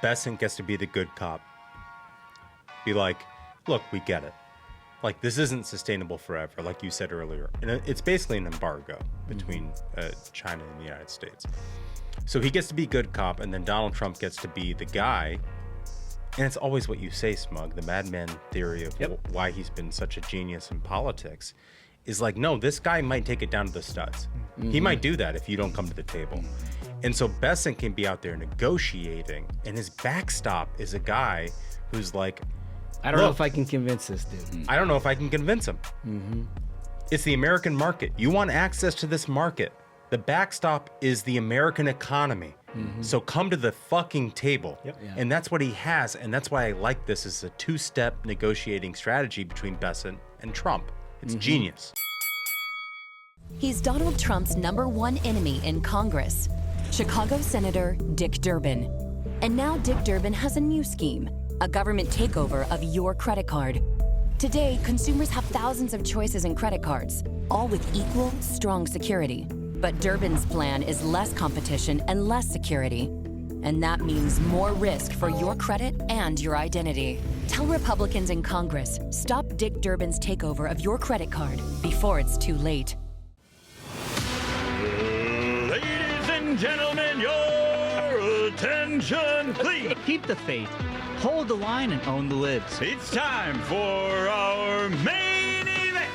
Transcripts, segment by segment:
Bessent gets to be the good cop. Be like, look, we get it. Like, this isn't sustainable forever, like you said earlier. And it's basically an embargo between China and the United States. So he gets to be good cop, and then Donald Trump gets to be the guy. And it's always what you say, Smug, the madman theory of why he's been such a genius in politics is like, no, this guy might take it down to the studs. He might do that if you don't come to the table. And so Bessent can be out there negotiating, and his backstop is a guy who's like, I don't know if I can convince this dude. I don't know if I can convince him. It's the American market. You want access to this market. The backstop is the American economy. So come to the fucking table. And that's what he has. And that's why I like this as a two-step negotiating strategy between Bessent and Trump. It's genius. He's Donald Trump's #1 enemy in Congress, Chicago Senator Dick Durbin. And now Dick Durbin has a new scheme, a government takeover of your credit card. Today, consumers have thousands of choices in credit cards, all with equal, strong security. But Durbin's plan is less competition and less security. And that means more risk for your credit and your identity. Tell Republicans in Congress, stop Dick Durbin's takeover of your credit card before it's too late. Ladies and gentlemen, your attention, please. Keep the faith, hold the line, and own the libs. It's time for our main event.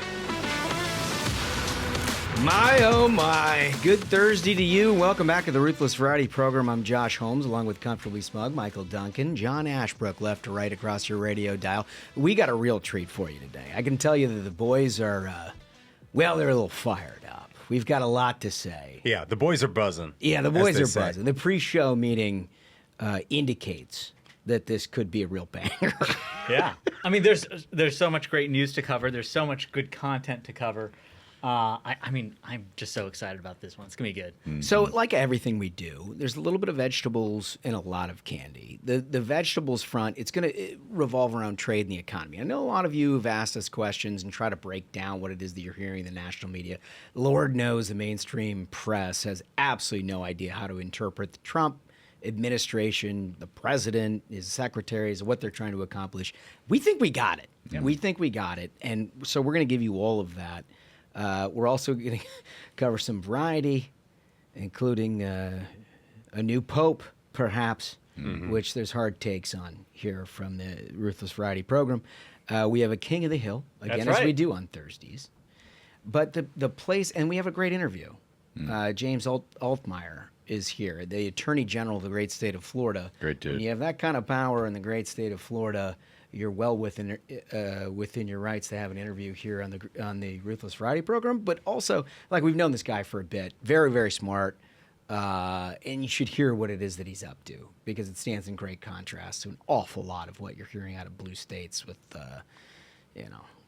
My, oh my. Good Thursday to you. Welcome back to the Ruthless Variety Program. I'm Josh Holmes, along with Comfortably Smug, Michael Duncan, John Ashbrook, left to right across your radio dial. We got a real treat for you today. I can tell you that the boys are, well, they're a little fired up. We've got a lot to say. Yeah, the boys are buzzing. Yeah, the boys are buzzing. The pre-show meeting indicates that this could be a real banger. Yeah. I mean, there's so much great news to cover. There's so much good content to cover. I mean, I'm just so excited about this one. It's going to be good. So, like everything we do, there's a little bit of vegetables and a lot of candy. The vegetables front, it's going to revolve around trade and the economy. I know a lot of you have asked us questions and try to break down what it is that you're hearing in the national media. Lord knows the mainstream press has absolutely no idea how to interpret the Trump administration, the president, his secretaries, what they're trying to accomplish. We think we got it. Yeah. We think we got it. And so we're going to give you all of that. We're also going to cover some variety, including a new pope, perhaps, which there's hard takes on here from the Ruthless Variety Program. We have a King of the Hill, again, as we do on Thursdays. But the place, and we have a great interview. James Uthmeier is here, the Attorney General of the great state of Florida. Great dude. When you have that kind of power in the great state of Florida, you're well within your rights to have an interview here on the Ruthless Variety Program. But also, like, we've known this guy for a bit, very, very smart, and you should hear what it is that he's up to, because it stands in great contrast to an awful lot of what you're hearing out of blue states with,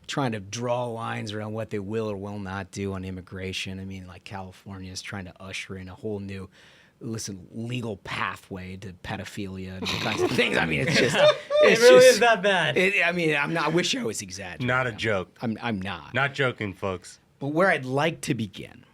trying to draw lines around what they will or will not do on immigration. I mean, like, California is trying to usher in a whole new legal pathway to pedophilia and all kinds of things. I mean, it's just it really is that bad. I wish I was exaggerating. Not a joke. I'm not. Not joking, folks. But where I'd like to begin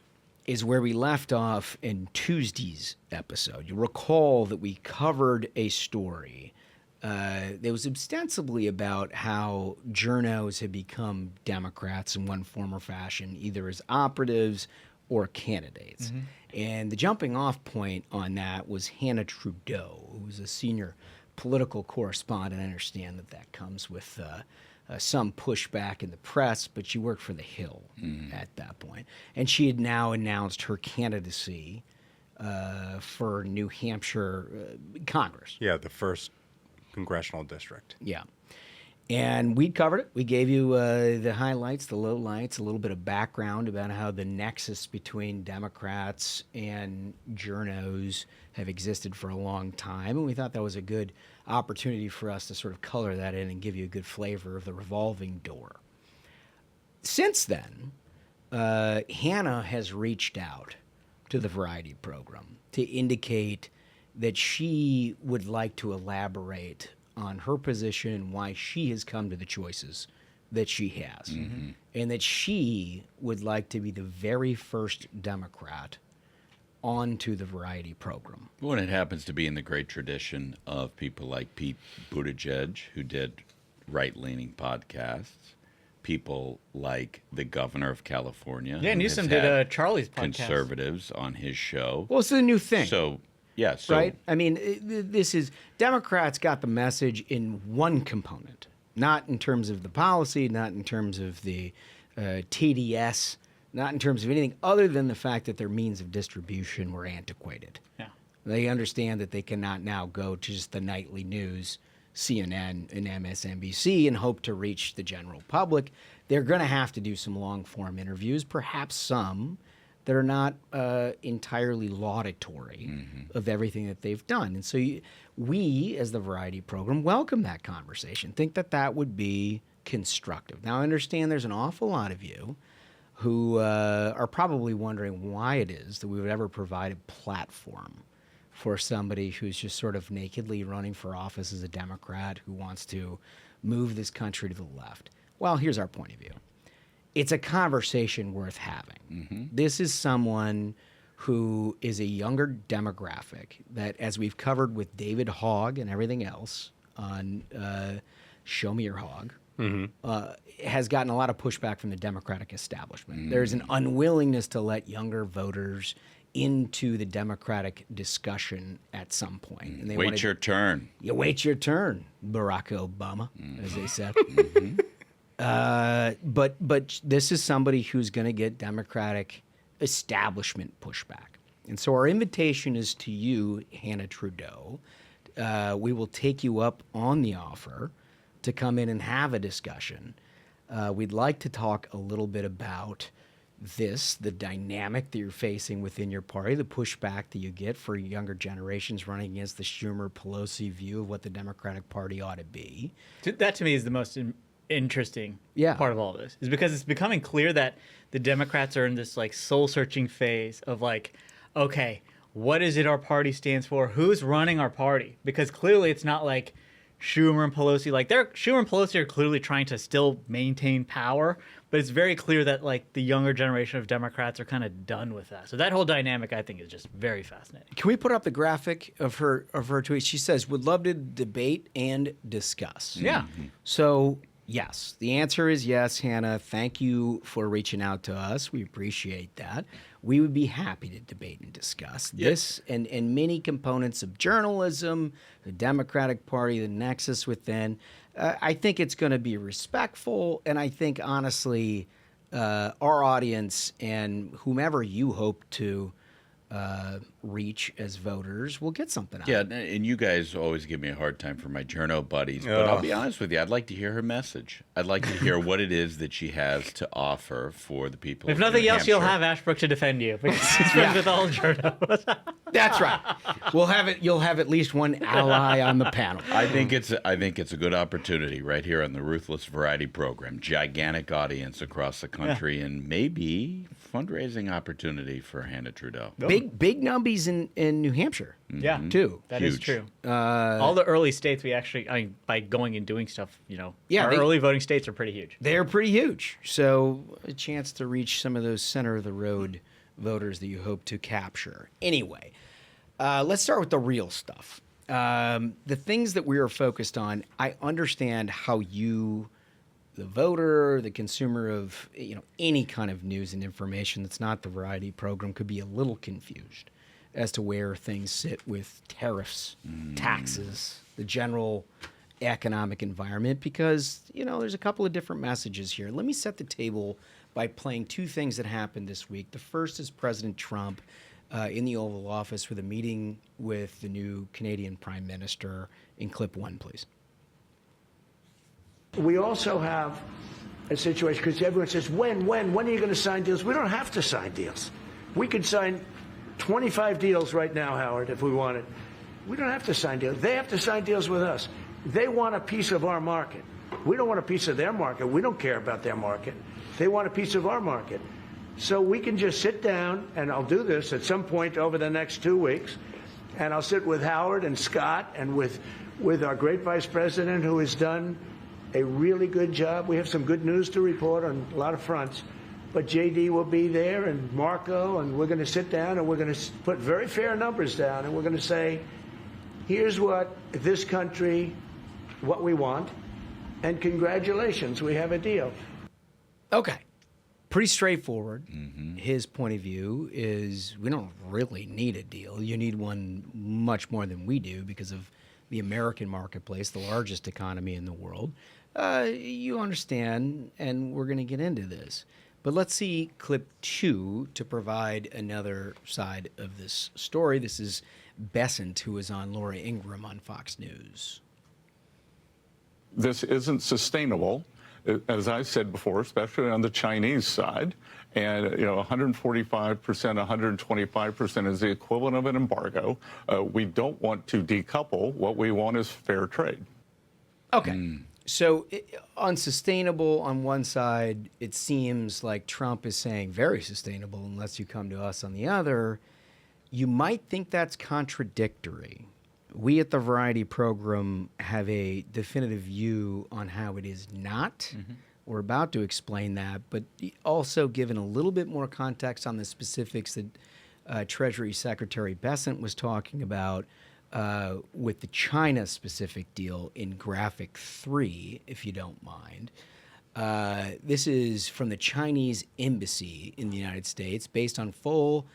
is where we left off in Tuesday's episode. You'll recall that we covered a story that was ostensibly about how journos had become Democrats in one form or fashion, either as operatives or candidates. And the jumping off point on that was Hannah Trudeau, who was a senior political correspondent. I understand that comes with some pushback in the press, but she worked for The Hill at that point. And she had now announced her candidacy for New Hampshire Congress. Yeah, the first congressional district. Yeah. And we covered it. We gave you the highlights, the lowlights, a little bit of background about how the nexus between Democrats and journos have existed for a long time. And we thought that was a good opportunity for us to sort of color that in and give you a good flavor of the revolving door. Since then, Hannah has reached out to the Variety Program to indicate that she would like to elaborate on her position and why she has come to the choices that she has. And that she would like to be the very first Democrat onto the Variety Program. Well, and it happens to be in the great tradition of people like Pete Buttigieg, who did right-leaning podcasts, people like the governor of California. Yeah, who Newsom has did had Charlie's podcast. Conservatives on his show. Well, it's a new thing. So, yeah. So, right? I mean, this is Democrats got the message in one component, not in terms of the policy, not in terms of the TDS, not in terms of anything other than the fact that their means of distribution were antiquated. Yeah. They understand that they cannot now go to just the nightly news, CNN and MSNBC, and hope to reach the general public. They're going to have to do some long-form interviews, perhaps some that are not entirely laudatory of everything that they've done. And so we, as the Variety Program, welcome that conversation, think that that would be constructive. Now, I understand there's an awful lot of you who are probably wondering why it is that we would ever provide a platform for somebody who's just sort of nakedly running for office as a Democrat who wants to move this country to the left. Well, here's our point of view. It's a conversation worth having. This is someone who is a younger demographic that, as we've covered with David Hogg and everything else on Show Me Your Hog, has gotten a lot of pushback from the Democratic establishment. There's an unwillingness to let younger voters into the Democratic discussion at some point. And they wait your turn. You wait your turn, Barack Obama, as they said. But this is somebody who's going to get Democratic establishment pushback. And so our invitation is to you, Hannah Trudeau. We will take you up on the offer to come in and have a discussion. We'd like to talk a little bit about the dynamic that you're facing within your party, the pushback that you get for younger generations running against the Schumer-Pelosi view of what the Democratic Party ought to be. That to me is the most interesting Yeah. part of all of this, is because it's becoming clear that the Democrats are in this like soul-searching phase of like, okay, what is it our party stands for? Who's running our party? Because clearly it's not like Schumer and Pelosi, like Schumer and Pelosi are clearly trying to still maintain power, but it's very clear that like the younger generation of Democrats are kind of done with that. So that whole dynamic, I think, is just very fascinating. Can we put up the graphic of her tweet? She says, "Would love to debate and discuss." Yeah. So yes, the answer is yes, Hannah. Thank you for reaching out to us. We appreciate that. We would be happy to debate and discuss this and many components of journalism, the Democratic Party, the nexus within. I think it's going to be respectful, and I think, honestly, our audience and whomever you hope to reach as voters will get something out of it. Yeah, and you guys always give me a hard time for my journo buddies, but I'll be honest with you. I'd like to hear her message. I'd like to hear what it is that she has to offer for the people. If of nothing New else, you'll Hampshire. have Ashbrook to defend you because he's friends with all journos. That's right. You'll have at least one ally on the panel. I think it's a good opportunity right here on the Ruthless Variety Program. Gigantic audience across the country, and maybe fundraising opportunity for Hannah Trudeau. Big numbies in New Hampshire. Yeah, too. That is Huge. true. All the early states, we actually, by going and doing stuff, Yeah, our early voting states are pretty huge. They're pretty huge. So a chance to reach some of those center of the road voters that you hope to capture. Anyway, let's start with the real stuff. The things that we are focused on, I understand how you, the voter, the consumer of any kind of news and information that's not the Variety Program, could be a little confused as to where things sit with tariffs, taxes, the general economic environment, because there's a couple of different messages here. Let me set the table by playing two things that happened this week. The first is President Trump in the Oval Office with a meeting with the new Canadian Prime Minister. In clip 1, please. We also have a situation, because everyone says, when are you going to sign deals? We don't have to sign deals. We could sign 25 deals right now, Howard, if we wanted. We don't have to sign deals. They have to sign deals with us. They want a piece of our market. We don't want a piece of their market. We don't care about their market. They want a piece of our market. So we can just sit down, and I'll do this at some point over the next 2 weeks, and I'll sit with Howard and Scott and with our great vice president, who has done a really good job. We have some good news to report on a lot of fronts. but JD will be there and Marco, and we're going to sit down and we're going to put very fair numbers down, and we're going to say, here's what this country, what we want, and congratulations, we have a deal. Okay. Pretty straightforward. His point of view is we don't really need a deal. You need one much more than we do because of the American marketplace, the largest economy in the world. You understand, and we're going to get into this. But let's see clip 2 to provide another side of this story. This is Bessent, who is on Laura Ingraham on Fox News. This isn't sustainable, as I said before, especially on the Chinese side. And, 145%, 125% is the equivalent of an embargo. We don't want to decouple. What we want is fair trade. Okay. So unsustainable on one side, it seems like Trump is saying very sustainable unless you come to us on the other. You might think that's contradictory. We at the Variety Program have a definitive view on how it is not. We're about to explain that, but also given a little bit more context on the specifics that Treasury Secretary Bessent was talking about with the China-specific deal in graphic 3, if you don't mind. This is from the Chinese embassy in the United States, based on full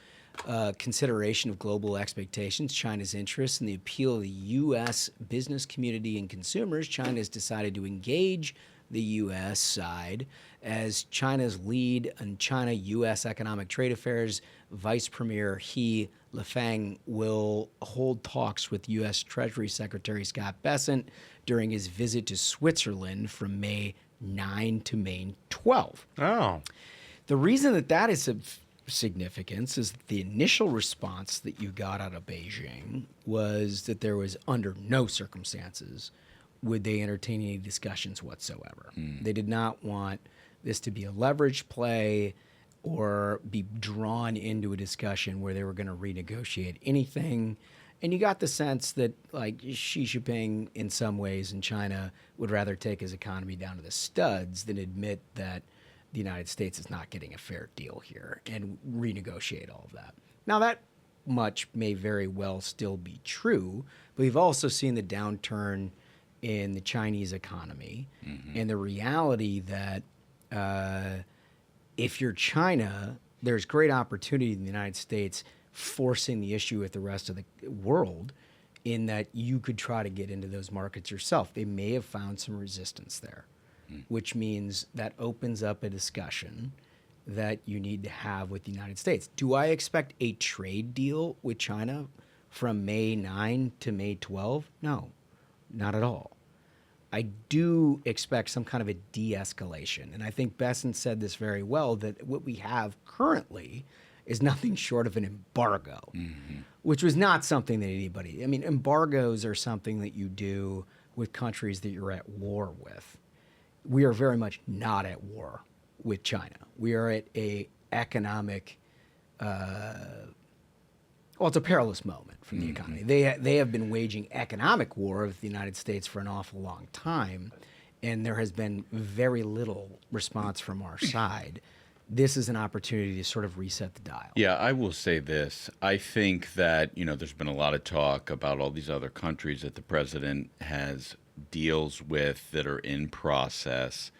consideration of global expectations, China's interests, and the appeal of the U.S. business community and consumers. China has decided to engage the U.S. side as China's lead on China-U.S. economic trade affairs. Vice Premier He Lifeng will hold talks with U.S. Treasury Secretary Scott Bessent during his visit to Switzerland from May 9 to May 12. Oh. The reason that is of significance is that the initial response that you got out of Beijing was that there was under no circumstances would they entertain any discussions whatsoever. They did not want this to be a leverage play or be drawn into a discussion where they were going to renegotiate anything. And you got the sense that, like, Xi Jinping, in some ways in China, would rather take his economy down to the studs than admit that the United States is not getting a fair deal here and renegotiate all of that. Now, that much may very well still be true, but we've also seen the downturn in the Chinese economy and the reality that if you're China, there's great opportunity in the United States forcing the issue with the rest of the world in that you could try to get into those markets yourself. They may have found some resistance there, which means that opens up a discussion that you need to have with the United States. Do I expect a trade deal with China from May 9 to May 12? No, not at all. I do expect some kind of a de-escalation. And I think Bessent said this very well, that what we have currently is nothing short of an embargo, which was not something that anybody, I mean, embargoes are something that you do with countries that you're at war with. We are very much not at war with China. We are at a economic, well, it's a perilous moment for the economy. They have been waging economic war with the United States for an awful long time, and there has been very little response from our side. This is an opportunity to sort of reset the dial. Yeah, I will say this. I think that, there's been a lot of talk about all these other countries that the president has deals with that are in process.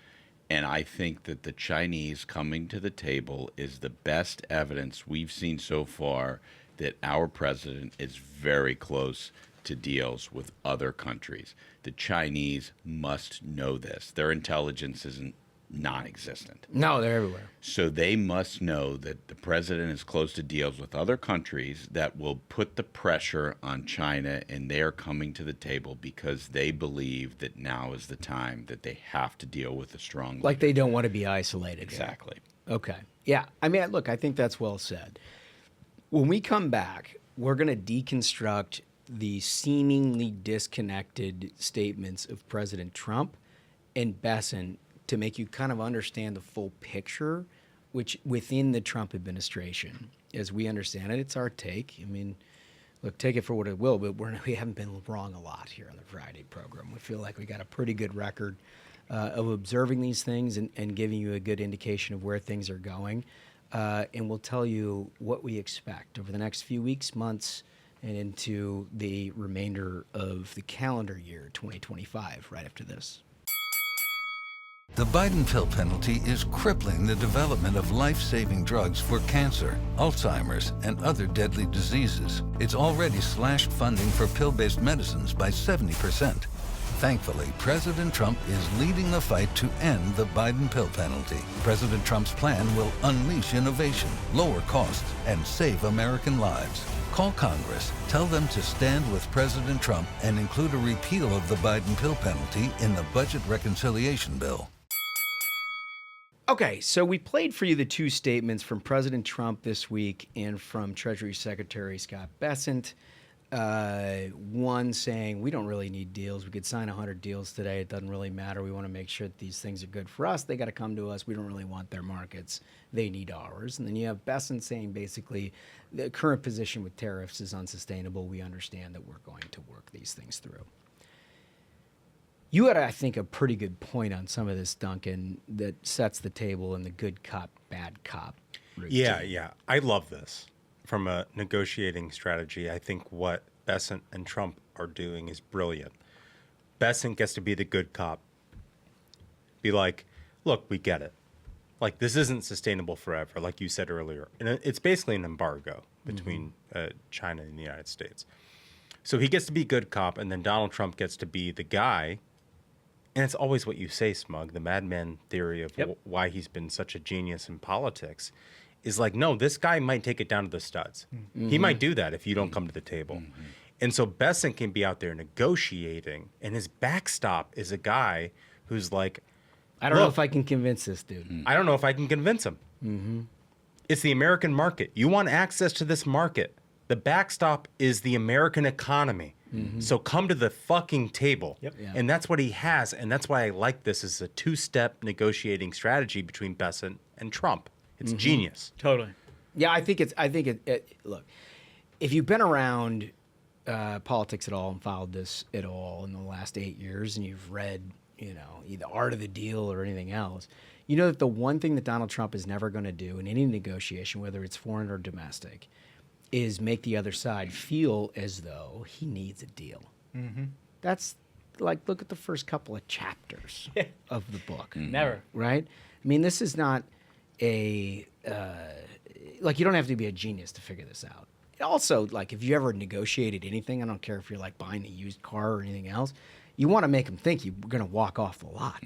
And I think that the Chinese coming to the table is the best evidence we've seen so far that our president is very close to deals with other countries. The Chinese must know this. Their intelligence isn't non-existent. No, they're everywhere. So they must know that the president is close to deals with other countries that will put the pressure on China, and they are coming to the table because they believe that now is the time that they have to deal with a strong leader. Like they don't want to be isolated. Exactly. Okay. Yeah. I mean, look, I think that's well said. When we come back, we're going to deconstruct the seemingly disconnected statements of President Trump and Bessent to make you kind of understand the full picture, which within the Trump administration, as we understand it, it's our take. I mean, look, take it for what it will, but we haven't been wrong a lot here on the Variety Program. We feel like we got a pretty good record of observing these things and giving you a good indication of where things are going. And we'll tell you what we expect over the next few weeks, months, and into the remainder of the calendar year 2025 right after this. The Biden pill penalty is crippling the development of life-saving drugs for cancer, Alzheimer's, and other deadly diseases. It's already slashed funding for pill-based medicines by 70%. Thankfully, President Trump is leading the fight to end the Biden pill penalty. President Trump's plan will unleash innovation, lower costs, and save American lives. Call Congress, tell them to stand with President Trump, and include a repeal of the Biden pill penalty in the budget reconciliation bill. Okay, so we played for you the two statements from President Trump this week and from Treasury Secretary Scott Bessent. One saying, we don't really need deals. We could sign 100 deals today. It doesn't really matter. We want to make sure that these things are good for us. They got to come to us. We don't really want their markets. They need ours. And then you have Bessent saying basically the current position with tariffs is unsustainable. We understand that we're going to work these things through. You had, I think, a pretty good point on some of this, Duncan, that sets the table in the good cop, bad cop routine. Yeah. I love this. From a negotiating strategy, I think what Bessent and Trump are doing is brilliant. Bessent gets to be the good cop. Be like, look, we get it. Like, this isn't sustainable forever, like you said earlier. And it's basically an embargo between China and the United States. So he gets to be good cop, and then Donald Trump gets to be the guy. And it's always what you say, Smug, the madman theory of why he's been such a genius in politics is like, no, this guy might take it down to the studs. He might do that if you don't come to the table. And so Bessent can be out there negotiating, and his backstop is a guy who's like, I don't know if I can convince this dude. I don't know if I can convince him. It's the American market. You want access to this market. The backstop is the American economy. So come to the fucking table. And that's what he has. And that's why I like this as a two-step negotiating strategy between Bessent and Trump. It's genius. Totally. Yeah, I think look, if you've been around politics at all and followed this at all in the last 8 years, and you've read, either Art of the Deal or anything else, you know that the one thing that Donald Trump is never going to do in any negotiation, whether it's foreign or domestic, is make the other side feel as though he needs a deal. That's like, look at the first couple of chapters of the book. Never. Right? I mean, this is not you don't have to be a genius to figure this out. Also, like, if you ever negotiated anything, I don't care if you're like buying a used car or anything else, you want to make them think you're going to walk off the lot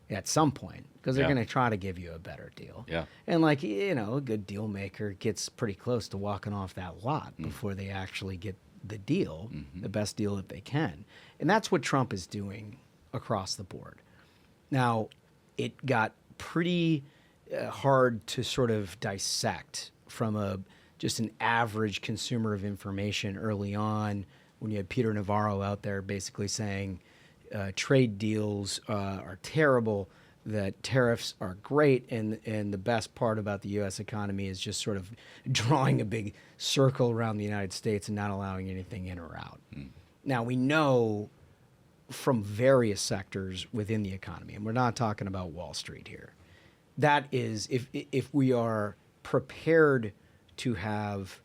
at some point, because they're going to try to give you a better deal. And like, a good deal maker gets pretty close to walking off that lot before they actually get the deal, the best deal that they can. And that's what Trump is doing across the board. Now, it got pretty hard to sort of dissect from just an average consumer of information early on, when you had Peter Navarro out there basically saying trade deals are terrible, that tariffs are great, and the best part about the U.S. economy is just sort of drawing a big circle around the United States and not allowing anything in or out. Now, we know from various sectors within the economy, and we're not talking about Wall Street here, that is, if we are prepared to have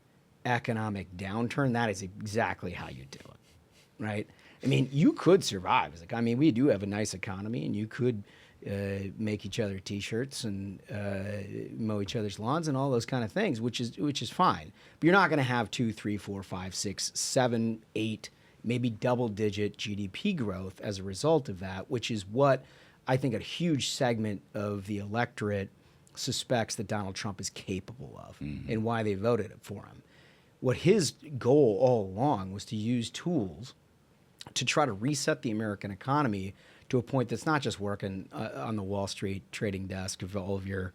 economic downturn, that is exactly how you do it, right? I mean, you could survive. It's like, I mean, we do have a nice economy, and you could make each other T-shirts and mow each other's lawns and all those kind of things, which is fine. But you're not going to have 2, 3, 4, 5, 6, 7, 8, maybe double-digit GDP growth as a result of that, which is what I think a huge segment of the electorate suspects that Donald Trump is capable of, and why they voted for him. What his goal all along was to use tools to try to reset the American economy to a point that's not just working on the Wall Street trading desk of all of your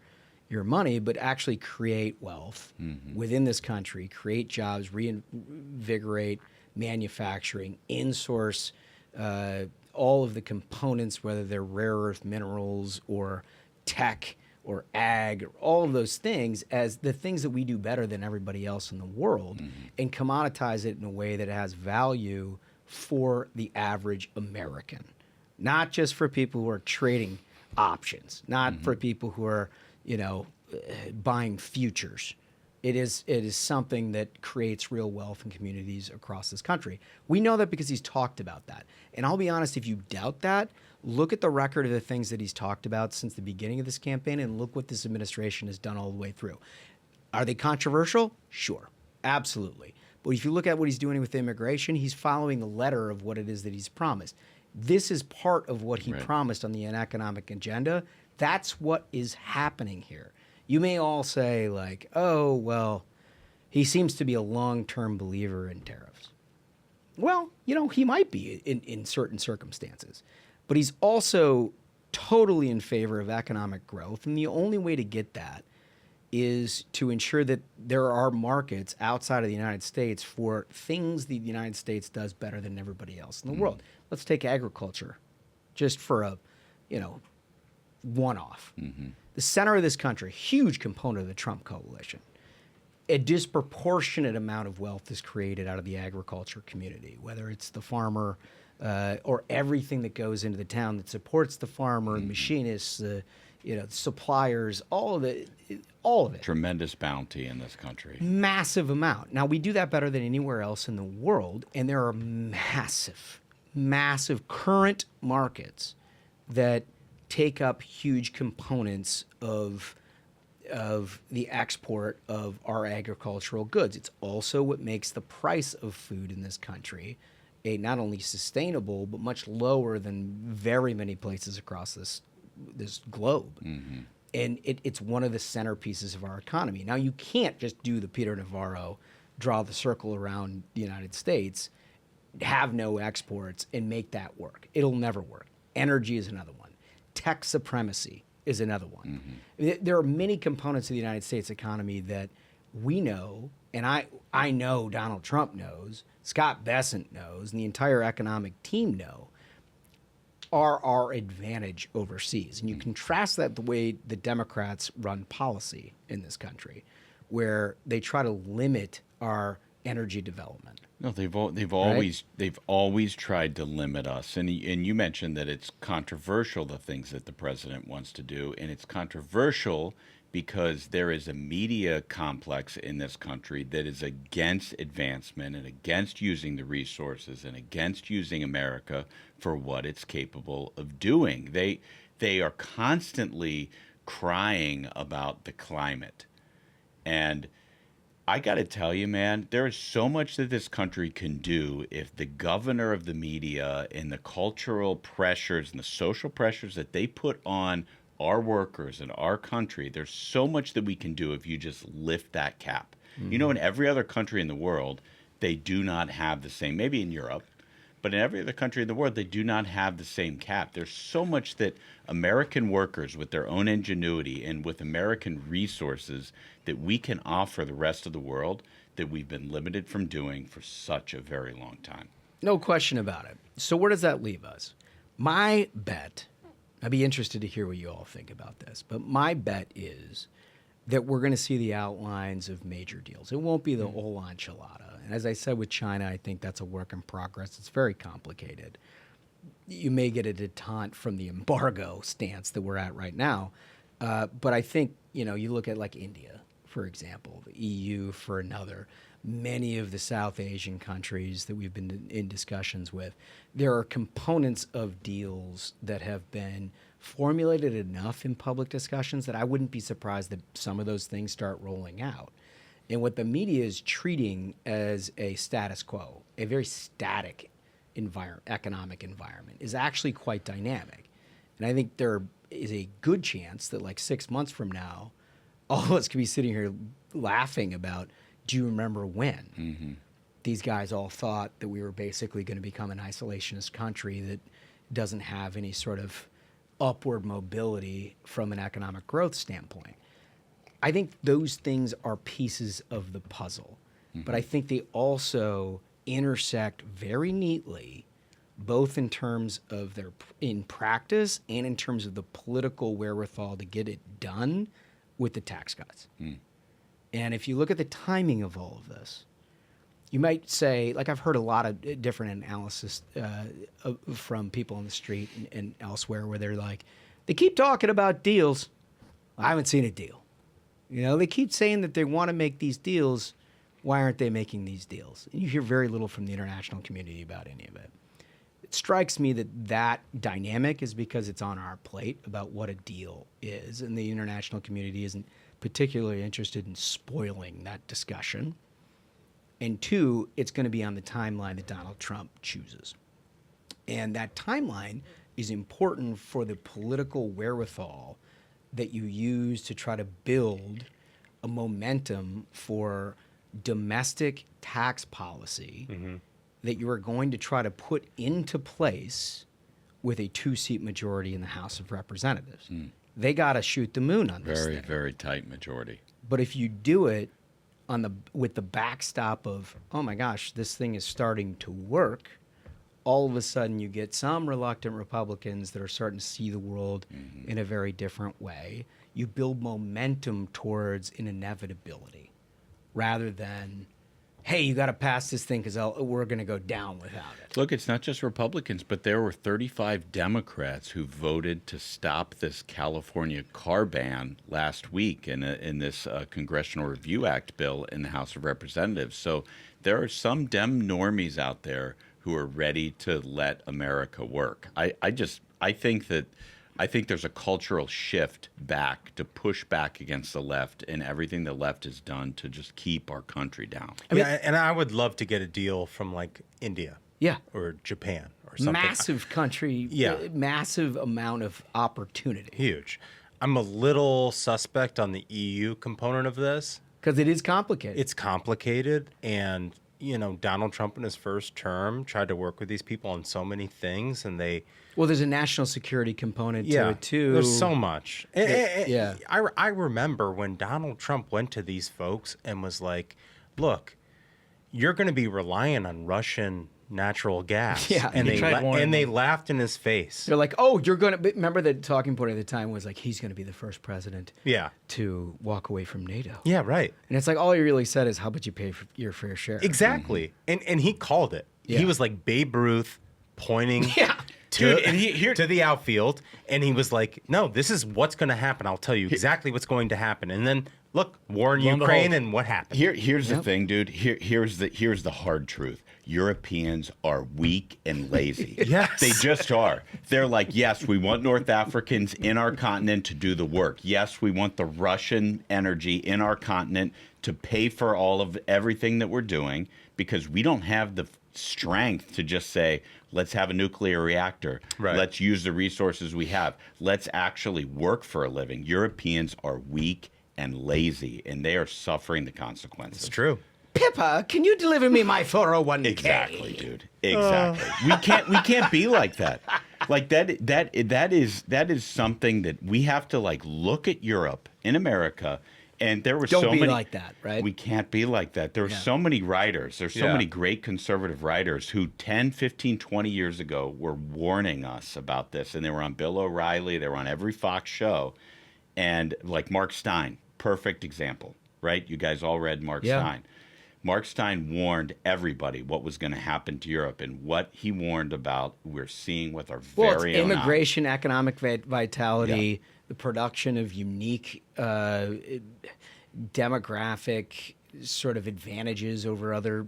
money, but actually create wealth within this country, create jobs, reinvigorate manufacturing, insource all of the components, whether they're rare earth minerals or tech or ag, or all of those things, as the things that we do better than everybody else in the world, and commoditize it in a way that has value for the average American, not just for people who are trading options, not for people who are, buying futures. It is something that creates real wealth in communities across this country. We know that because he's talked about that. And I'll be honest, if you doubt that, look at the record of the things that he's talked about since the beginning of this campaign and look what this administration has done all the way through. Are they controversial? Sure, absolutely. But if you look at what he's doing with immigration, he's following the letter of what it is that he's promised. This is part of what he promised on the economic agenda. That's what is happening here. You may all say, like, oh, well, he seems to be a long-term believer in tariffs. Well, he might be in certain circumstances. But he's also totally in favor of economic growth. And the only way to get that is to ensure that there are markets outside of the United States for things the United States does better than everybody else in the world. Let's take agriculture just for a, one-off. The center of this country, huge component of the Trump coalition. A disproportionate amount of wealth is created out of the agriculture community, whether it's the farmer or everything that goes into the town that supports the farmer, machinists, the suppliers, all of it. Tremendous bounty in this country. Massive amount. Now, we do that better than anywhere else in the world, and there are massive current markets that take up huge components of the export of our agricultural goods. It's also what makes the price of food in this country not only sustainable, but much lower than very many places across this globe. And it's one of the centerpieces of our economy. Now, you can't just do the Peter Navarro, draw the circle around the United States, have no exports, and make that work. It'll never work. Energy is another one. Tech supremacy is another one. There are many components of the United States economy that we know, and I know Donald Trump knows, Scott Bessent knows, and the entire economic team know, are our advantage overseas. And you contrast that the way the Democrats run policy in this country, where they try to limit our energy development. No, they've always tried to limit us, and you mentioned that it's controversial, the things that the president wants to do, and it's controversial because there is a media complex in this country that is against advancement and against using the resources and against using America for what it's capable of doing. They are constantly crying about the climate, and I got to tell you, man, there is so much that this country can do if the governor of the media and the cultural pressures and the social pressures that they put on our workers and our country, there's so much that we can do if you just lift that cap. In every other country in the world, they do not have the same, maybe in Europe, but in every other country in the world, they do not have the same cap. There's so much that American workers with their own ingenuity and with American resources that we can offer the rest of the world that we've been limited from doing for such a very long time. No question about it. So where does that leave us? My bet, I'd be interested to hear what you all think about this, but my bet is that we're going to see the outlines of major deals. It won't be the whole enchilada. And as I said with China, I think that's a work in progress. It's very complicated. You may get a detente from the embargo stance that we're at right now. But I think, you look at like India, for example, the EU for another, many of the South Asian countries that we've been in discussions with, there are components of deals that have been formulated enough in public discussions that I wouldn't be surprised that some of those things start rolling out. And what the media is treating as a status quo, a very static economic environment, is actually quite dynamic. And I think there is a good chance that like 6 months from now, all of us could be sitting here laughing about, do you remember when these guys all thought that we were basically going to become an isolationist country that doesn't have any sort of upward mobility from an economic growth standpoint? I think those things are pieces of the puzzle, but I think they also intersect very neatly, both in terms of their in practice and in terms of the political wherewithal to get it done with the tax cuts. And if you look at the timing of all of this, You might say, like I've heard a lot of different analysis from people on the street and elsewhere where they're like, they keep talking about deals. I haven't seen a deal. You know, they keep saying that they want to make these deals. Why aren't they making these deals? And you hear very little from the international community about any of it. It strikes me that dynamic is because it's on our plate about what a deal is, and the international community isn't particularly interested in spoiling that discussion. And two, it's going to be on the timeline that Donald Trump chooses. And that timeline is important for the political wherewithal that you use to try to build a momentum for domestic tax policy that you are going to try to put into place with a 2-seat majority in the House of Representatives. They got to shoot the moon on this thing. Very tight majority. But if you do it with the backstop of, oh my gosh, this thing is starting to work, all of a sudden you get some reluctant Republicans that are starting to see the world in a very different way. You build momentum towards an inevitability rather than, hey, you got to pass this thing because we're going to go down without it. Look, it's not just Republicans, but there were 35 Democrats who voted to stop this California car ban last week in this Congressional Review Act bill in the House of Representatives. So there are some Dem normies out there who are ready to let America work. I think there's a cultural shift back to push back against the left and everything the left has done to just keep our country down. And I would love to get a deal from like India, or Japan, or something. Massive country, massive amount of opportunity. Huge. I'm a little suspect on the EU component of this because it is complicated. It's complicated, and Donald Trump in his first term tried to work with these people on so many things, and well, there's a national security component to it too. There's so much. I remember when Donald Trump went to these folks and was like, "Look, you're going to be relying on Russian natural gas." And they laughed in his face. They're like, "Oh, you're going to." Remember the talking point at the time was like, "He's going to be the first president to walk away from NATO." Yeah, right. And it's like all he really said is, "How about you pay for your fair share?" Exactly. And he called it. He was like Babe Ruth pointing. To the outfield, and he was like, "No, this is what's going to happen. I'll tell you exactly what's going to happen." And then look, war in Ukraine, and what happened? Here's the thing, dude. Here's the hard truth. Europeans are weak and lazy. Yes, they just are. They're like, yes, we want North Africans in our continent to do the work. Yes, we want the Russian energy in our continent to pay for all of everything that we're doing, because we don't have the strength to just say, let's have a nuclear reactor. Right. Let's use the resources we have. Let's actually work for a living. Europeans are weak and lazy, and they are suffering the consequences. It's true. Pippa, can you deliver me my 401k? Exactly, dude. Exactly. We can't be like that. Like that is something that we have to like look at Europe in America. And there were so many. Don't be like that, right? We can't be like that. There were so many writers. There's so many great conservative writers who 10, 15, 20 years ago were warning us about this. And they were on Bill O'Reilly. They were on every Fox show. And like Mark Stein, perfect example, right? You guys all read Mark Stein. Mark Stein warned everybody what was going to happen to Europe, and what he warned about we're seeing with our very own immigration, economic vitality, the production of unique demographic sort of advantages over other,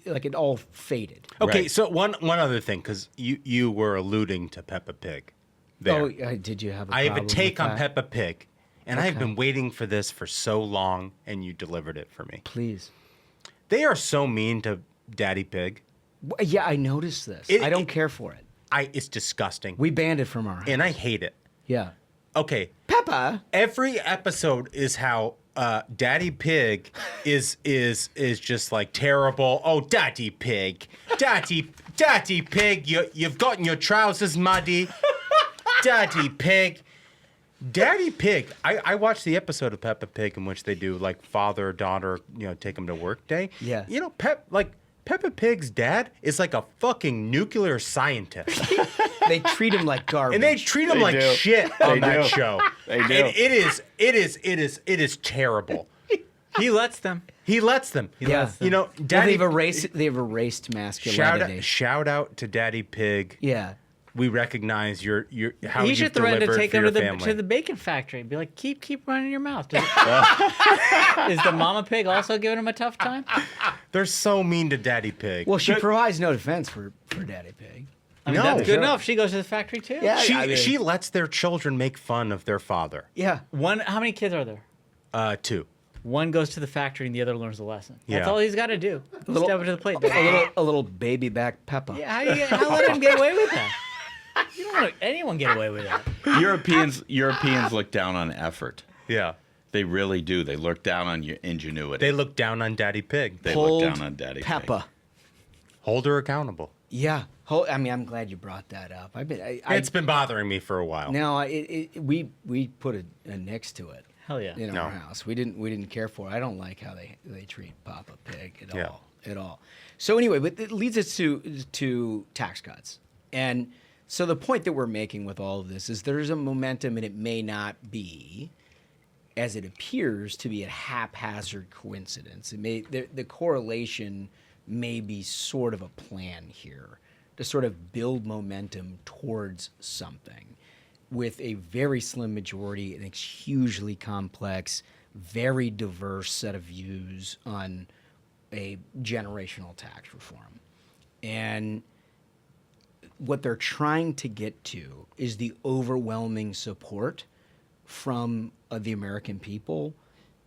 like it all faded. Okay, so one other thing, because you were alluding to Peppa Pig there. Oh, did you have a I have a problem take with on that? Peppa Pig, and I've been waiting for this for so long, and you delivered it for me. Please. They are so mean to Daddy Pig. Yeah, I noticed this. I don't care for it. It's disgusting. We banned it from our house. And I hate it. Yeah. Okay. Peppa. Every episode is how Daddy Pig is just like terrible. Oh, Daddy Pig. Daddy Pig, you've gotten your trousers muddy. Daddy Pig. Daddy Pig. I watched the episode of Peppa Pig in which they do like father daughter, take them to work day. Yeah. Peppa Pig's dad is like a fucking nuclear scientist. They treat him like garbage. And they treat him like shit on that show. They do. And it is terrible. He lets them. He lets them. Yeah. You know, Well, Daddy. they've erased masculinity. Shout out to Daddy Pig. Yeah. We recognize your how He you've should threaten to delivered take for him your to family. the bacon factory. Be like, keep running your mouth. Is the mama pig also giving him a tough time? They're so mean to Daddy Pig. Well, she provides no defense for Daddy Pig. I mean, No. that's good enough. She goes to the factory too. Yeah. she lets their children make fun of their father. Yeah. How many kids are there? 2. One goes to the factory and the other learns the lesson. That's Yeah. all he's got to do. Step up to the plate. A little baby back Peppa. Yeah, how let him get away with that? You don't let anyone get away with that. Europeans look down on effort. Yeah. They really do. They look down on your ingenuity. They look down on Daddy Pig. They Hold look down on Daddy Peppa. Hold her accountable. Yeah. I mean, I'm glad you brought that up. It's been bothering me for a while. No, we put a nix to it. Hell yeah. In our house, we didn't care for it. I don't like how they treat Papa Pig at all. So anyway, but it leads us to tax cuts, and so the point that we're making with all of this is there's a momentum, and it may not be, as it appears to be, a haphazard coincidence. It may the correlation may be sort of a plan here to sort of build momentum towards something with a very slim majority and a hugely complex, very diverse set of views on a generational tax reform. And what they're trying to get to is the overwhelming support from the American people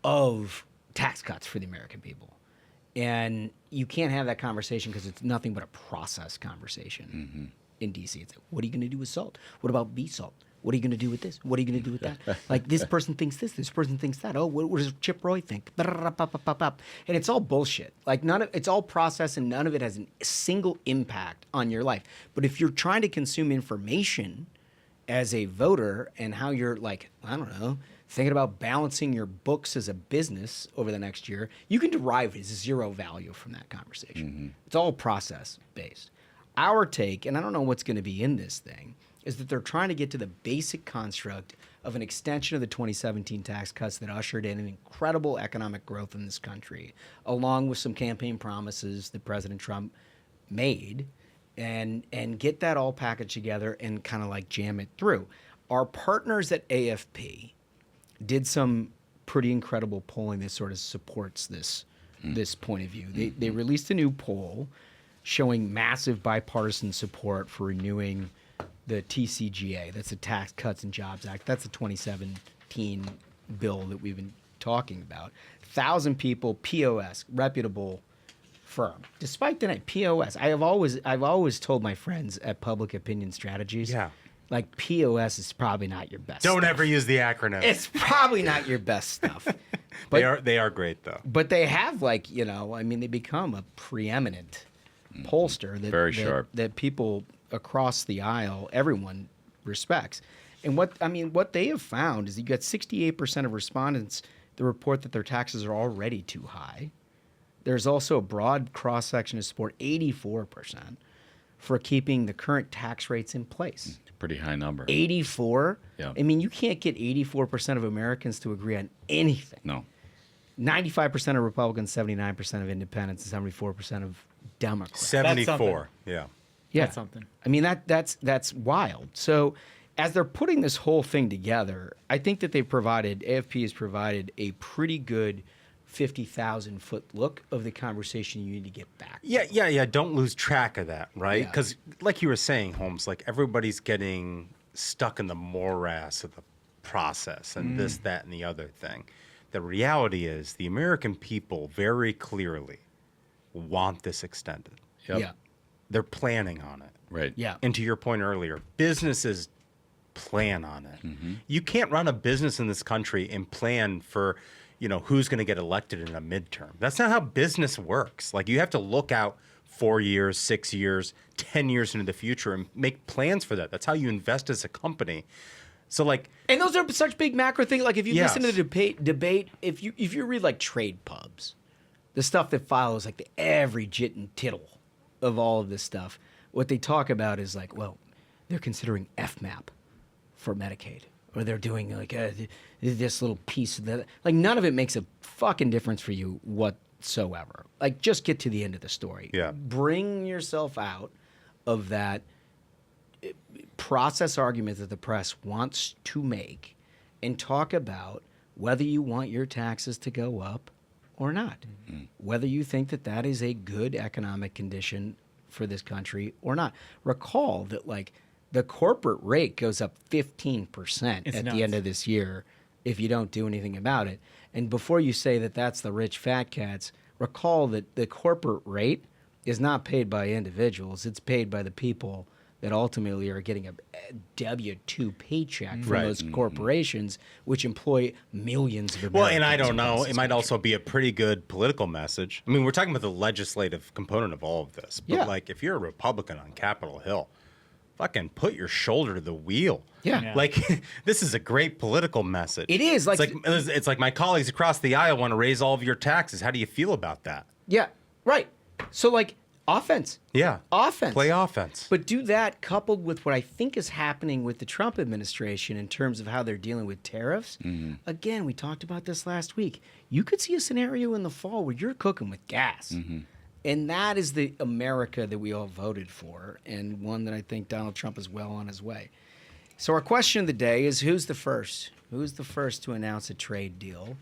of tax cuts for the American people. And you can't have that conversation because it's nothing but a process conversation in D.C. It's like, what are you going to do with salt? What about bee salt? What are you going to do with this? What are you going to do with that? Like, this person thinks this person thinks that. Oh, what does Chip Roy think? And it's all bullshit. Like, it's all process, and none of it has a single impact on your life. But if you're trying to consume information as a voter and how you're, like, I don't know, thinking about balancing your books as a business over the next year, you can derive zero value from that conversation. It's all process based. Our take, and I don't know what's going to be in this thing, is that they're trying to get to the basic construct of an extension of the 2017 tax cuts that ushered in an incredible economic growth in this country, along with some campaign promises that President Trump made, and get that all packaged together and kind of like jam it through. Our partners at AFP did some pretty incredible polling that sort of supports this point of view. They released a new poll showing massive bipartisan support for renewing the TCJA. That's the Tax Cuts and Jobs Act. That's the 2017 bill that we've been talking about. 1,000 people, POS, reputable firm. Despite that, POS. I've always told my friends at Public Opinion Strategies, like, POS is probably not your best. Don't stuff. ever use the acronym. It's probably not your best stuff. But they are great though. But they have, like, they become a preeminent pollster that people across the aisle, everyone respects. And what they have found is you got 68% of respondents that report that their taxes are already too high. There's also a broad cross-section of support, 84%, for keeping the current tax rates in place. Pretty high number. 84? Yeah. I mean, you can't get 84% of Americans to agree on anything. No. 95% of Republicans, 79% of independents, and 74% of Democrats. 74. Yeah. Yeah. That's something. I mean, that's wild. So as they're putting this whole thing together, I think that AFP has provided a pretty good 50,000-foot look of the conversation you need to get back to. Yeah. Don't lose track of that, right? Yeah. Because like you were saying, Holmes, like everybody's getting stuck in the morass of the process and this, that, and the other thing. The reality is the American people very clearly want this extended. Yep. Yeah. They're planning on it. Right. Yeah. And to your point earlier, businesses plan on it. You can't run a business in this country and plan for, who's going to get elected in a midterm. That's not how business works. Like, you have to look out 4 years, 6 years, 10 years into the future and make plans for that. That's how you invest as a company. So, like, and those are such big macro things. Like, if you Yes. listen to the debate, if you read like trade pubs, the stuff that follows, like the every jit and tittle of all of this stuff, what they talk about is like, well, they're considering FMAP for Medicaid. or they're doing like this little piece of that. Like none of it makes a fucking difference for you whatsoever. Like just get to the end of the story. Yeah. Bring yourself out of that process argument that the press wants to make and talk about whether you want your taxes to go up or not, whether you think that that is a good economic condition for this country or not. Recall that like the corporate rate goes up 15% at the end of this year if you don't do anything about it. And before you say that that's the rich fat cats, recall that the corporate rate is not paid by individuals. It's paid by the people that ultimately are getting a W-2 paycheck from those corporations, which employ millions of Americans. Well, and I don't know. It might also be a pretty good political message. I mean, we're talking about the legislative component of all of this. But, like, if you're a Republican on Capitol Hill, fucking put your shoulder to the wheel. Yeah. Like, this is a great political message. It is. It's like my colleagues across the aisle want to raise all of your taxes. How do you feel about that? Yeah, right. So, like, offense. Yeah. Offense. Play offense. But do that coupled with what I think is happening with the Trump administration in terms of how they're dealing with tariffs. Again, we talked about this last week. You could see a scenario in the fall where you're cooking with gas. And that is the America that we all voted for, and one that I think Donald Trump is well on his way. So our question of the day is, who's the first? Who's the first to announce a trade deal?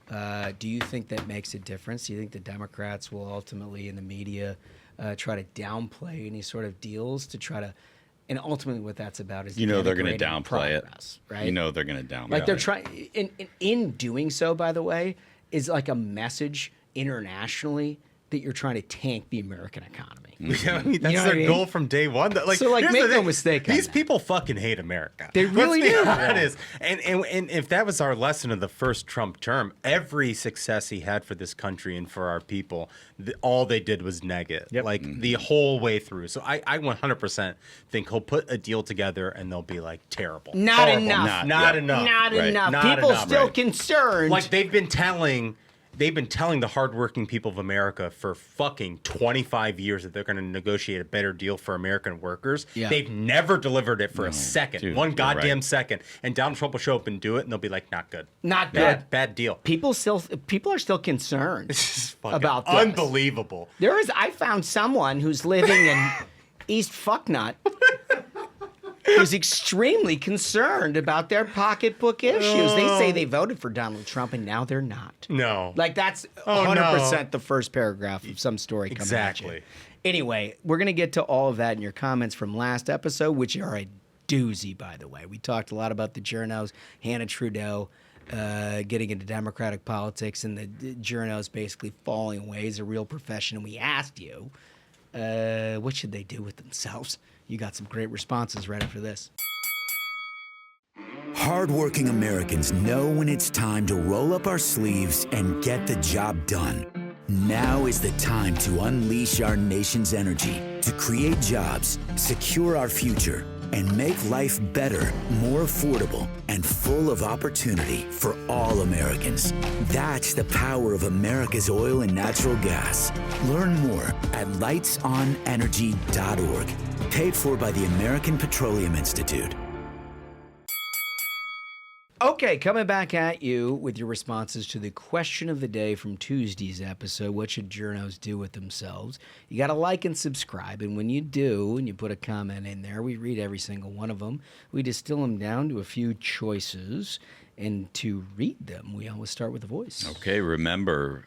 Do you think that makes a difference? Do you think the Democrats will ultimately, in the media, try to downplay any sort of deals to try to, and ultimately what that's about is they're going to denigrating downplay progress, it, right? They're going to downplay Like they're it. trying, in doing so, by the way, is like a message internationally that you're trying to tank the American economy. Yeah, I mean, that's You know their what I mean? goal from day one. Like, So, like, here's make the no thing. mistake on These that. people fucking hate America. They really Let's be do. honest. And if that was our lesson of the first Trump term, every success he had for this country and for our people, all they did was neg it. Yep. Like, the whole way through. So I 100% think he'll put a deal together and they'll be, like, terrible. Not Horrible. enough. Not enough. Not Right. enough. Not People enough. still Right. concerned. Like, they've been telling the hardworking people of America for fucking 25 years that they're going to negotiate a better deal for American workers. Yeah. They've never delivered it for a second, dude, one you're goddamn right. second. And Donald Trump will show up and do it, and they'll be like, not good. Not good. Bad deal. People are still concerned This is fucking about this. unbelievable. I found someone who's living in East Fucknut who's extremely concerned about their pocketbook issues. They say they voted for Donald Trump and now they're not. No. Like that's Oh, 100% the first paragraph of some story coming at you. Exactly. Anyway, we're going to get to all of that in your comments from last episode, which are a doozy, by the way. We talked a lot about the journos, Hannah Trudeau getting into Democratic politics, and the journos basically falling away as a real profession. And we asked you, what should they do with themselves? You got some great responses right after this. Hardworking Americans know when it's time to roll up our sleeves and get the job done. Now is the time to unleash our nation's energy to create jobs, secure our future, and make life better, more affordable, and full of opportunity for all Americans. That's the power of America's oil and natural gas. Learn more at lightsonenergy.org. Paid for by the American Petroleum Institute. Okay, coming back at you with your responses to the question of the day from Tuesday's episode. What should journos do with themselves? You got to like and subscribe. And when you do, and you put a comment in there, we read every single one of them. We distill them down to a few choices. And to read them, we always start with a voice. Okay, remember,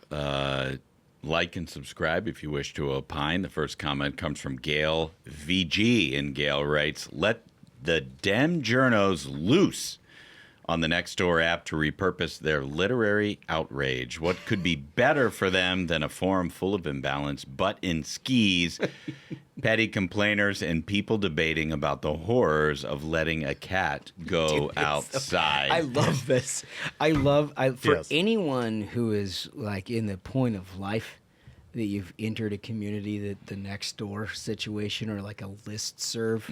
like and subscribe if you wish to opine. The first comment comes from Gail VG, and Gail writes, "Let the Dem journos loose on the Nextdoor app to repurpose their literary outrage. What could be better for them than a forum full of imbalance, but in skis, petty complainers, and people debating about the horrors of letting a cat go outside?" I love this. For Yes. anyone who is like in the point of life that you've entered a community that the next door situation or like a listserv,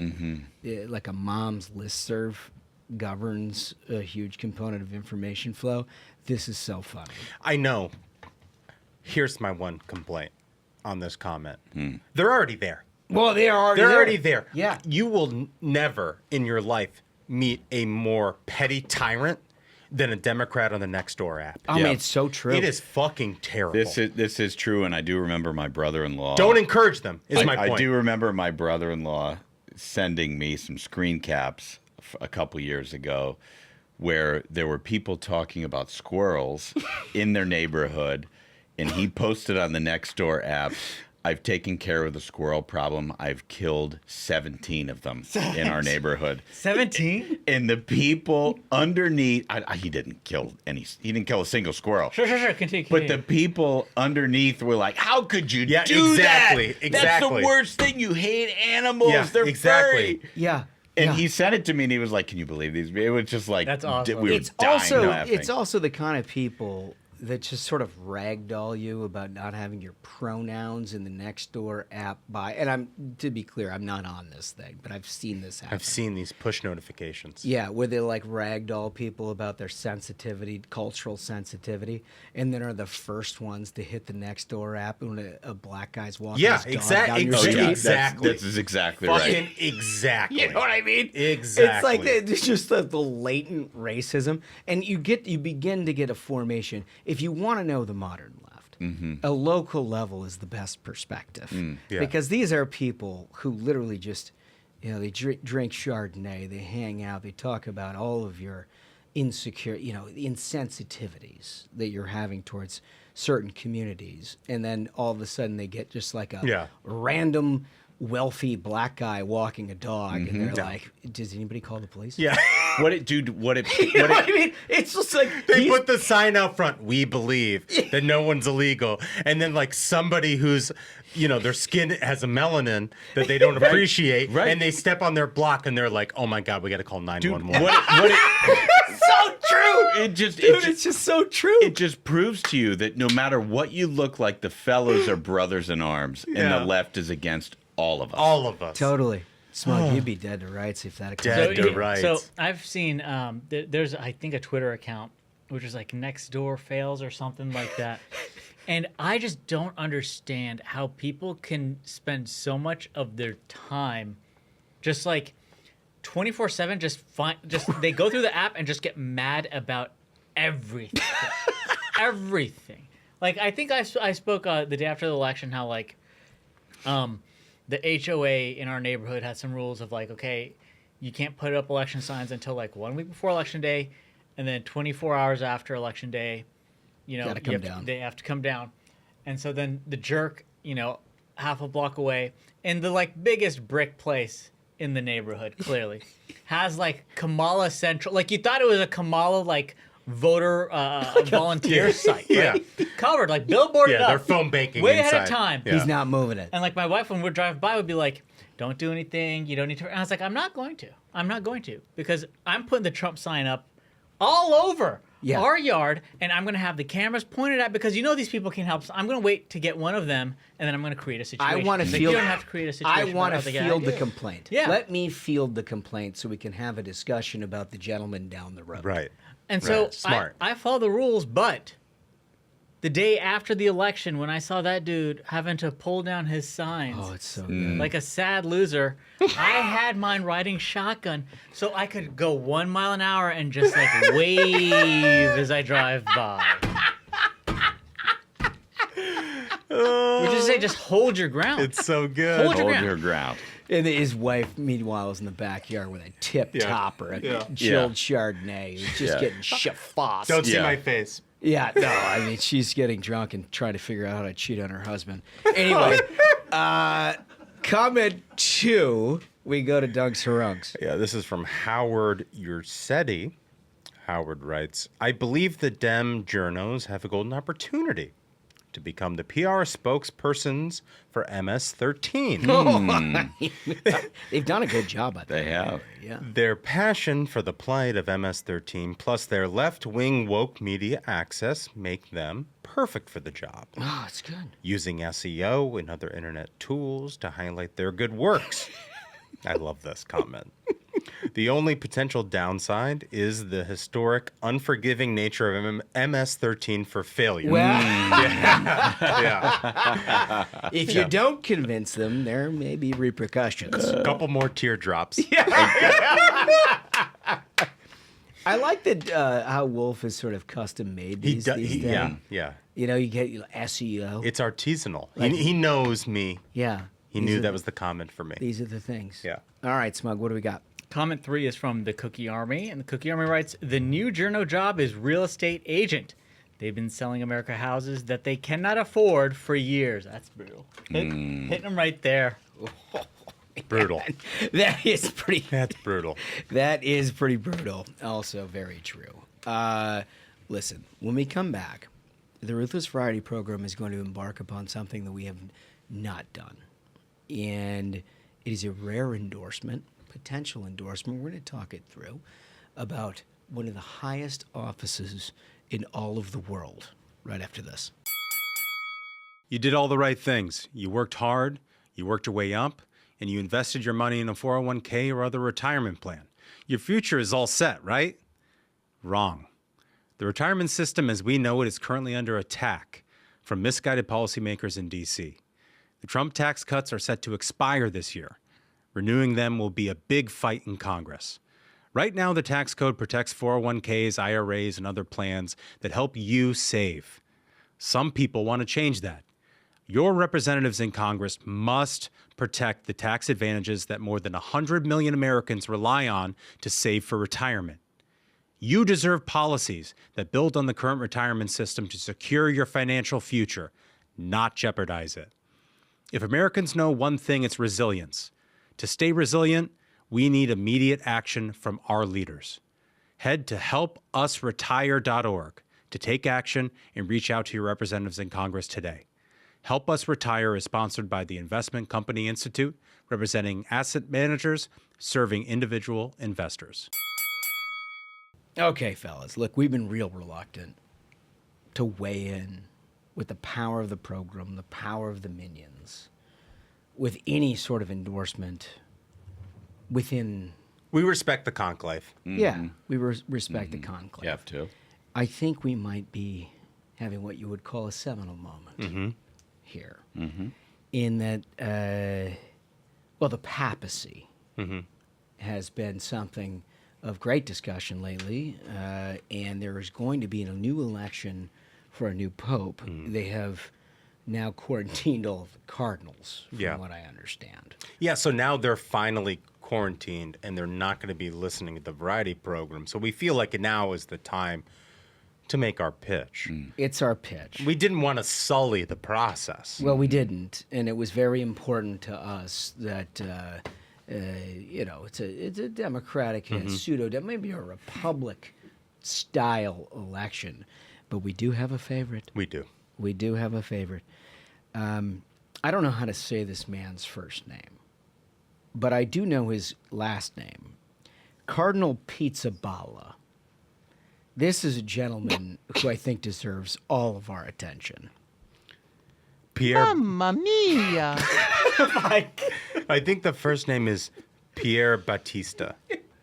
like a mom's listserv governs a huge component of information flow. This is so funny. I know. Here's my one complaint on this comment. They're already there. Well, they're They're already there. Yeah. You will never in your life meet a more petty tyrant than a Democrat on the Nextdoor app. I mean, it's so true. It is fucking terrible. This is true, and I do remember my brother-in-law. Don't encourage them, is my point. I do remember my brother-in-law sending me some screen caps a couple years ago where there were people talking about squirrels in their neighborhood, and he posted on the Nextdoor app, I've taken care of the squirrel problem. I've killed 17 of them in our neighborhood. 17? And the people underneath, he didn't kill a single squirrel. Sure. Continue. But the people underneath were like, how could you do exactly, that? Exactly. That's the worst thing. You hate animals. Yeah, They're exactly. furry. Yeah. And he sent it to me, and he was like, can you believe these? It was just like, That's awesome. we were dying laughing. It's also the kind of people that just sort of ragdoll you about not having your pronouns in the Nextdoor app and to be clear, I'm not on this thing, but I've seen this happen. I've seen these push notifications. Yeah, where they like ragdoll people about their sensitivity, cultural sensitivity, and then are the first ones to hit the Nextdoor app when a black guy's walking his dog down your street. Exactly. That's exactly Fucking right. exactly. You know what I mean? Exactly. It's like it's just the latent racism, and you begin to get a formation. If you want to know the modern left, a local level is the best perspective because these are people who literally just, they drink Chardonnay, they hang out, they talk about all of your insecure, insensitivities that you're having towards certain communities, and then all of a sudden they get just like a random wealthy black guy walking a dog, and they're like, does anybody call the police? Yeah. What I mean? It's just like they put the sign out front, we believe that no one's illegal. And then like somebody who's, their skin has a melanin that they don't appreciate, and they step on their block and they're like, oh my God, we got to call 911. It's so true. It's just so true. It just proves to you that no matter what you look like, the fellows are brothers in arms, and the left is against all of us. All of us. Totally. Smug, you'd be dead to rights if that occurred. Dead to rights. So I've seen, there's, I think, a Twitter account, which is like Nextdoor Fails or something like that. And I just don't understand how people can spend so much of their time just like 24/7, they go through the app and just get mad about everything. Everything. Like, I think I spoke the day after the election how, like, the HOA in our neighborhood had some rules of like, okay, you can't put up election signs until like 1 week before election day, and then 24 hours after election day, they have to come down. And so then the jerk, half a block away in the like biggest brick place in the neighborhood, clearly, has like Kamala Central. Like, you thought it was a Kamala like voter volunteer site, right? Covered, like billboarded up. They're phone banking way inside. ahead of time. Yeah. He's not moving it. And like my wife, when we're driving by, would be like, "Don't do anything. You don't need to." And I was like, "I'm not going to, because I'm putting the Trump sign up all over our yard, and I'm going to have the cameras pointed at, because these people can help. So I'm going to wait to get one of them, and then I'm going to create a situation. I want to like, field. You don't have to create a situation. I want to field the complaint. Yeah. Let me field the complaint so we can have a discussion about the gentleman down the road. Right. And so Right. Smart. I follow the rules, but the day after the election, when I saw that dude having to pull down his signs, Oh, it's so good. like a sad loser, I had mine riding shotgun so I could go 1 mile an hour and just like wave as I drive by. Would you say just hold your ground? It's so good. Hold your Hold ground. your ground. And his wife, meanwhile, is in the backyard with a tip topper, a chilled Chardonnay. He's just getting shaffossed. Don't see my face. Yeah, no, I mean, she's getting drunk and trying to figure out how to cheat on her husband. Anyway, comment 2, we go to Doug's Harungs. Yeah, this is from Howard Ursetti. Howard writes, I believe the Dem journos have a golden opportunity to become the PR spokespersons for MS-13. They've done a good job, I think. They have. Yeah. Their passion for the plight of MS-13 plus their left-wing woke media access make them perfect for the job. Oh, it's good. Using SEO and other internet tools to highlight their good works. I love this comment. The only potential downside is the historic, unforgiving nature of MS-13 for failure. Well, yeah. if you don't convince them, there may be repercussions. A couple more teardrops. I like that how Wolf is sort of custom made these days. Yeah. You know, you get SEO. It's artisanal. He knows me. Yeah. He knew that was the comment for me. These are the things. Yeah. All right, Smug, what do we got? Comment 3 is from the Cookie Army, and the Cookie Army writes, the new journo job is real estate agent. They've been selling America houses that they cannot afford for years. That's brutal. Hitting them right there. Brutal. That is pretty. That's brutal. That is pretty brutal. Also very true. Listen, when we come back, the Ruthless Variety Program is going to embark upon something that we have not done. And it is a rare endorsement, potential endorsement. We're going to talk it through about one of the highest offices in all of the world right after this. You did all the right things. You worked hard, you worked your way up, and you invested your money in a 401k or other retirement plan. Your future is all set, right? Wrong. The retirement system as we know it is currently under attack from misguided policymakers in D.C. The Trump tax cuts are set to expire this year. Renewing them will be a big fight in Congress. Right now, the tax code protects 401ks, IRAs, and other plans that help you save. Some people want to change that. Your representatives in Congress must protect the tax advantages that more than 100 million Americans rely on to save for retirement. You deserve policies that build on the current retirement system to secure your financial future, not jeopardize it. If Americans know one thing, it's resilience. To stay resilient, we need immediate action from our leaders. Head to helpusretire.org to take action and reach out to your representatives in Congress today. Help Us Retire is sponsored by the Investment Company Institute, representing asset managers serving individual investors. Okay, fellas, look, we've been real reluctant to weigh in with the power of the program, the power of the minions, with any sort of endorsement within... We respect the conclave. Yeah, we respect the conclave. You have to. I think we might be having what you would call a seminal moment here. In that, the papacy has been something of great discussion lately, and there is going to be a new election for a new pope. They have now quarantined all of the cardinals, from what I understand. Yeah, so now they're finally quarantined, and they're not going to be listening to the Variety Program. So we feel like now is the time to make our pitch. It's our pitch. We didn't want to sully the process. Well, we didn't, and it was very important to us that it's a democratic and maybe a republic style election, but we do have a favorite. We do. We do have a favorite. I don't know how to say this man's first name, but I do know his last name, Cardinal Pizzaballa. This is a gentleman who I think deserves all of our attention. Mamma mia! I think the first name is Pierre Battista.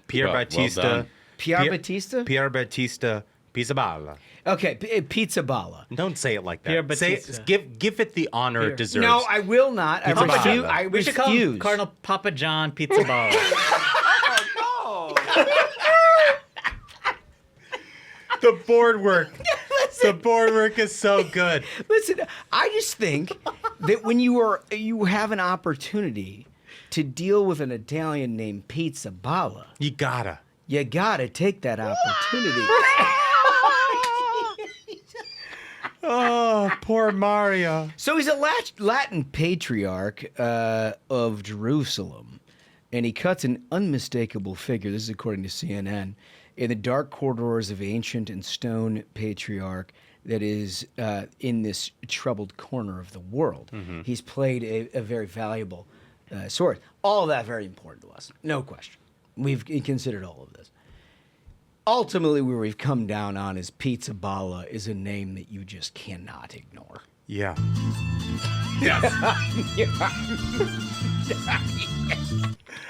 Pierre Battista. Well Pierre Battista? Pierre Battista Pizzaballa. Okay, Pizzaballa. Don't say it like that. Pierre Battista. Give it the honor it deserves. No, I will not. I We should call him refuse. Cardinal Papa John Pizzaballa. The board work. The board work is so good. Listen, I just think that when you have an opportunity to deal with an Italian named Pizzaballa, You gotta take that opportunity. Oh, poor Mario. So he's a Latin patriarch of Jerusalem, and he cuts an unmistakable figure, this is according to CNN, in the dark corridors of ancient and stone patriarch that is in this troubled corner of the world. He's played a very valuable sword. All of that very important to us, no question. We've considered all of this. Ultimately, where we've come down on is Pizzaballa is a name that you just cannot ignore. Yeah.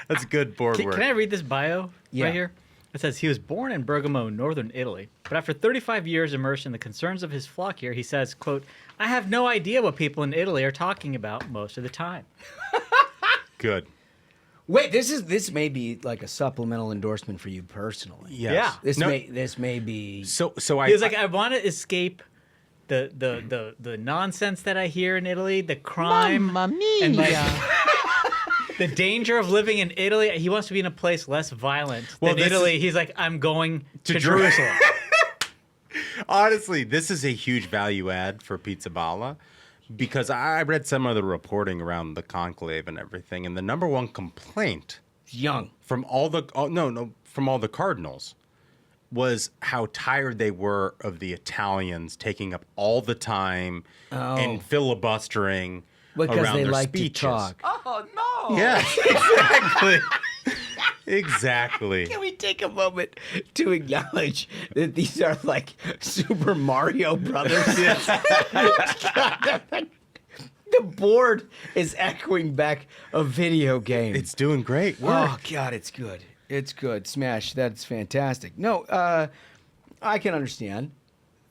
That's good board work. Can I read this bio Yeah. right here? It says he was born in Bergamo, northern Italy, but after 35 years immersed in the concerns of his flock here, he says, quote, I have no idea what people in Italy are talking about most of the time. Good. Wait, this may be like a supplemental endorsement for you personally. Yes. Yeah. This may be. So He was like, I want to escape the nonsense that I hear in Italy, the crime, Mamma mia. and like the danger of living in Italy. He wants to be in a place less violent than this Italy. He's like, I'm going to Jerusalem. Honestly, this is a huge value add for Pizza Balla because I read some of the reporting around the conclave and everything, and the number one complaint young from all the from all the cardinals was how tired they were of the Italians taking up all the time and filibustering because around they their like speeches. to talk. Oh, no. Yes, exactly. Exactly. Can we take a moment to acknowledge that these are like Super Mario Brothers? The board is echoing back a video game. It's doing great work. Oh, God, it's good. It's good. Smash. That's fantastic. No, I can understand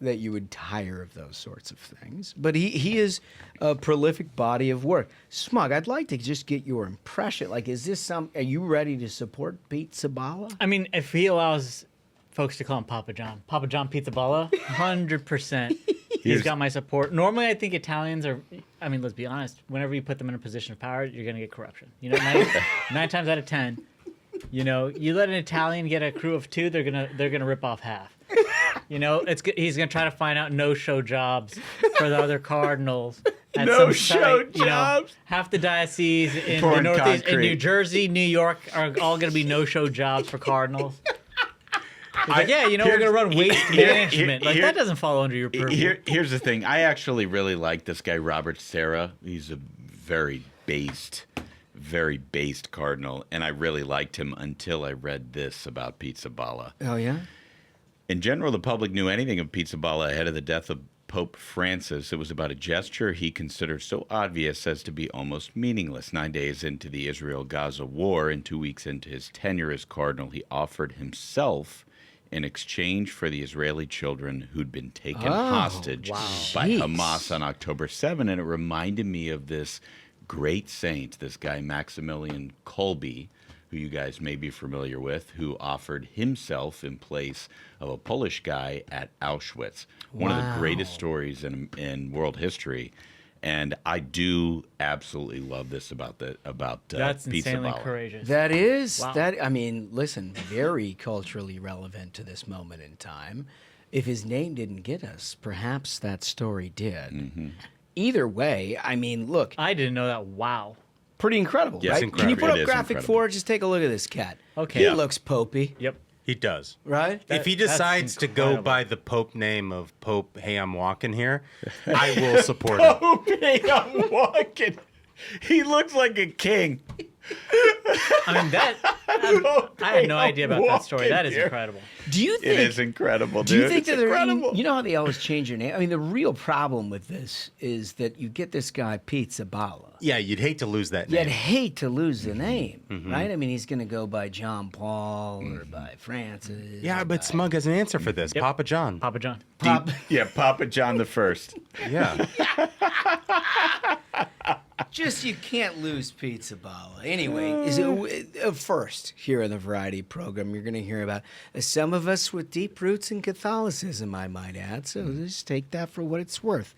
that you would tire of those sorts of things, but he is a prolific body of work. Smug, I'd like to just get your impression. Like, is this are you ready to support Pizza Balla? I mean, if he allows folks to call him Papa John Pizza Balla, 100%. He's got my support. Normally, I think Italians are. I mean, let's be honest. Whenever you put them in a position of power, you're going to get corruption. You know, nine times out of 10, you know, you let an Italian get a crew of 2, they're gonna rip off half. You know, he's gonna try to find out no-show jobs for the other cardinals. No-show You know, jobs? half the dioceses in the Pouring Northeast, in concrete. New Jersey, New York, are all gonna be no-show jobs for cardinals. He's like, yeah, you know, we're gonna run waste management. Like that doesn't fall under your purview. Here's the thing. I actually really like this guy, Robert Serra. He's a very based cardinal, and I really liked him until I read this about Pizza Balla. Oh, yeah? In general, the public knew anything of Pizza Balla ahead of the death of Pope Francis. It was about a gesture he considered so obvious as to be almost meaningless. 9 days into the Israel-Gaza war and 2 weeks into his tenure as cardinal, he offered himself in exchange for the Israeli children who'd been taken hostage by Hamas on October 7. And it reminded me of this great saint, this guy Maximilian Kolbe, who you guys may be familiar with, who offered himself in place of a Polish guy at Auschwitz. One of the greatest stories in world history. And I do absolutely love this about That's Pizza insanely Balla. courageous. That is Wow. that. I mean, listen, very culturally relevant to this moment in time. If his name didn't get us, perhaps that story did. Mm-hmm. Either way, I mean, look, I didn't know that. Wow. pretty incredible, Yes, right? Can you incredible. put It up is graphic incredible. 4? Just take a look at this cat. Okay. He Yeah. looks popey, Yep. He does. right? If he that's decides to go incredible. by the Pope name of Pope, hey, I'm walking here, I will support him. I'm walking. He looks like a king. I mean, I had no idea about that story. That is incredible. Do you think? It is incredible, Do you dude. think It's that incredible. you know how they always change your name? I mean, the real problem with this is that you get this guy Pizza Balla. Yeah, you'd hate to lose that You'd name. hate to lose the name, right? I mean, he's going to go by John Paul or by Francis. Yeah, or but by Smug has an answer for this. Yep. Papa John. Papa John. Yeah, Papa John the First. Yeah. Just you can't lose Pizza Balla. Anyway, first here on the Variety Program, you're going to hear about some of us with deep roots in Catholicism, I might add. So just take that for what it's worth.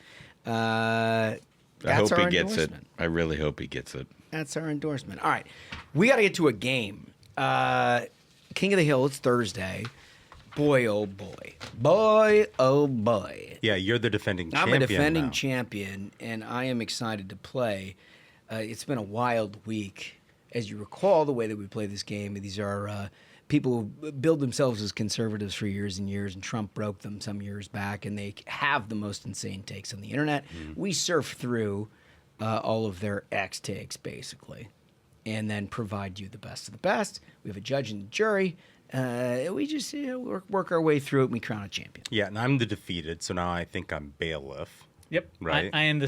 I That's hope our he gets it. endorsement. I really hope he gets it. That's our endorsement. All right, we got to get to a game. King of the Hill. It's Thursday. Boy, oh boy, boy, oh boy. Yeah, you're the defending I'm champion a defending now. champion, and I am excited to play. It's been a wild week. As you recall, the way that we play this game, these are people who build themselves as conservatives for years and years, and Trump broke them some years back, and they have the most insane takes on the internet. We surf through all of their X takes, basically, and then provide you the best of the best. We have a judge and jury. We just work our way through it, and we crown a champion. Yeah, and I'm the defeated, so now I think I'm bailiff. Yep. Right. I am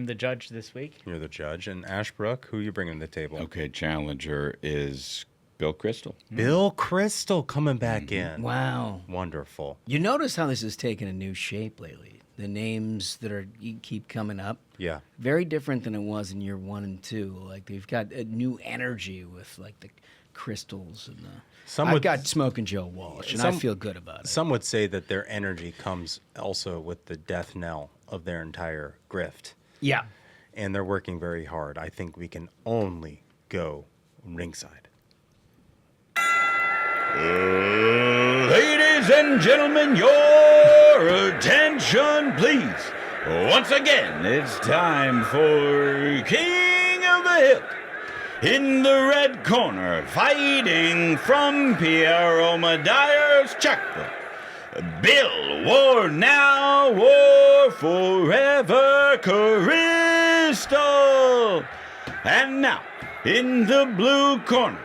the judge this week. You're the judge. And Ashbrook, who are you bringing to the table? Okay, challenger is Bill Crystal. Bill Crystal coming back in. Wow. Wonderful. You notice how this has taken a new shape lately. the names that keep coming up. Yeah. Very different than it was in year 1 and 2. Like they've got a new energy with like the crystals and the. I've got Smoking Joe Walsh, and I feel good about it. Some would say that their energy comes also with the death knell of their entire grift. Yeah. And they're working very hard. I think we can only go ringside. Ladies and gentlemen, your attention, please. Once again, it's time for King of the Hill. In the red corner, fighting from Piero Madeire's checkbook. Bill, war now, war forever, Crystal. And now, in the blue corner,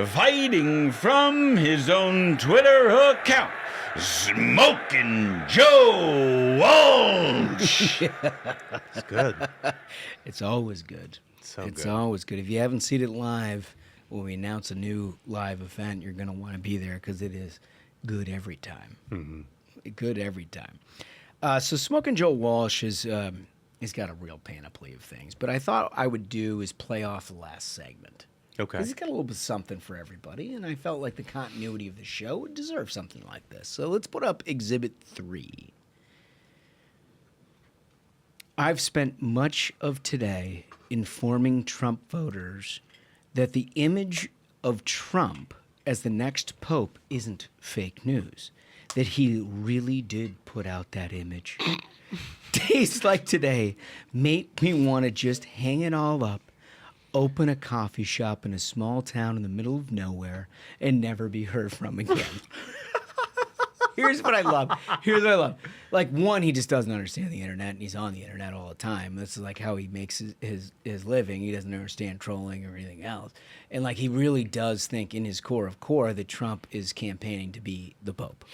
fighting from his own Twitter account, Smoking Joe Walsh. It's good. It's always good. It's good. Always good. If you haven't seen it live, when we announce a new live event, you're going to want to be there because it is good every time. Mm-hmm. Good every time. So Smoking Joe Walsh is he's got a real panoply of things, but I thought I would do is play off the last segment. Okay. He's got a little bit of something for everybody, and I felt like the continuity of the show would deserve something like this. So let's put up Exhibit 3. I've spent much of today informing Trump voters that the image of Trump as the next pope isn't fake news, that he really did put out that image. Days like today make me want to just hang it all up, open a coffee shop in a small town in the middle of nowhere, and never be heard from again. Here's what I love. Like, one, he just doesn't understand the internet, and he's on the internet all the time. This is like how he makes his living. He doesn't understand trolling or anything else. And like, he really does think in his core of core that Trump is campaigning to be the Pope.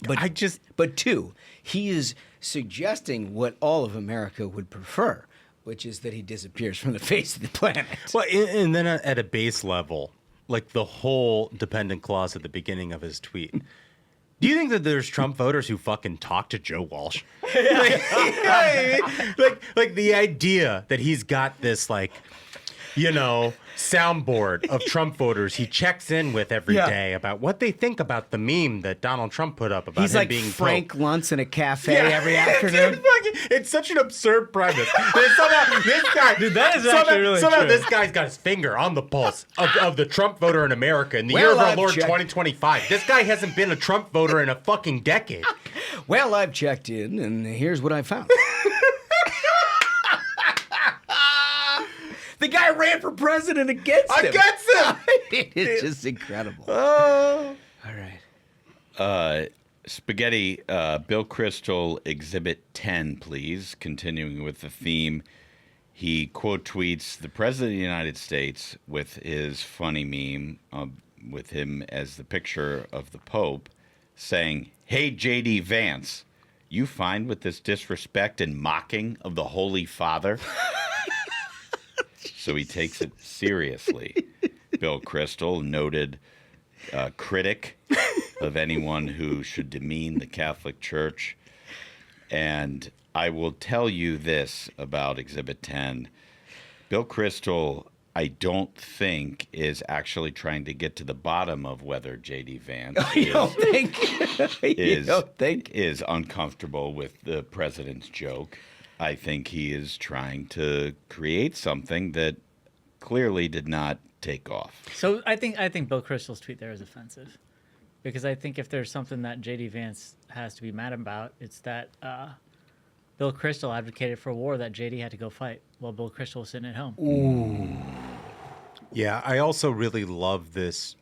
But two, he is suggesting what all of America would prefer, which is that he disappears from the face of the planet. Well, and then at a base level, like the whole dependent clause at the beginning of his tweet. Do you think that there's Trump voters who fucking talk to Joe Walsh? like the idea that he's got this, like, you know, soundboard of Trump voters he checks in with every day about what they think about the meme that Donald Trump put up about he's him like being Frank Pope. Luntz in a cafe every afternoon. It's such an absurd premise. Somehow this guy, dude, that is actually really somehow true. this guy's got his finger on the pulse of the Trump voter in America in the year of our Lord 2025. This guy hasn't been a Trump voter in a fucking decade. Well, I've checked in, and here's what I found. The guy ran for president against him. It's just incredible. Oh. All right. Spaghetti, Bill Kristol, Exhibit 10, please. Continuing with the theme, he quote tweets the President of the United States with his funny meme with him as the picture of the Pope, saying, "Hey, J.D. Vance, you fine with this disrespect and mocking of the Holy Father?" So he takes it seriously. Bill Kristol, noted critic of anyone who should demean the Catholic Church. And I will tell you this about Exhibit 10. Bill Kristol, I don't think, is actually trying to get to the bottom of whether J.D. Vance is uncomfortable with the president's joke. I think he is trying to create something that clearly did not take off. So I think Bill Kristol's tweet there is offensive, because I think if there's something that J.D. Vance has to be mad about, it's that Bill Kristol advocated for a war that J.D. had to go fight while Bill Kristol was sitting at home. Ooh. Yeah, I also really love this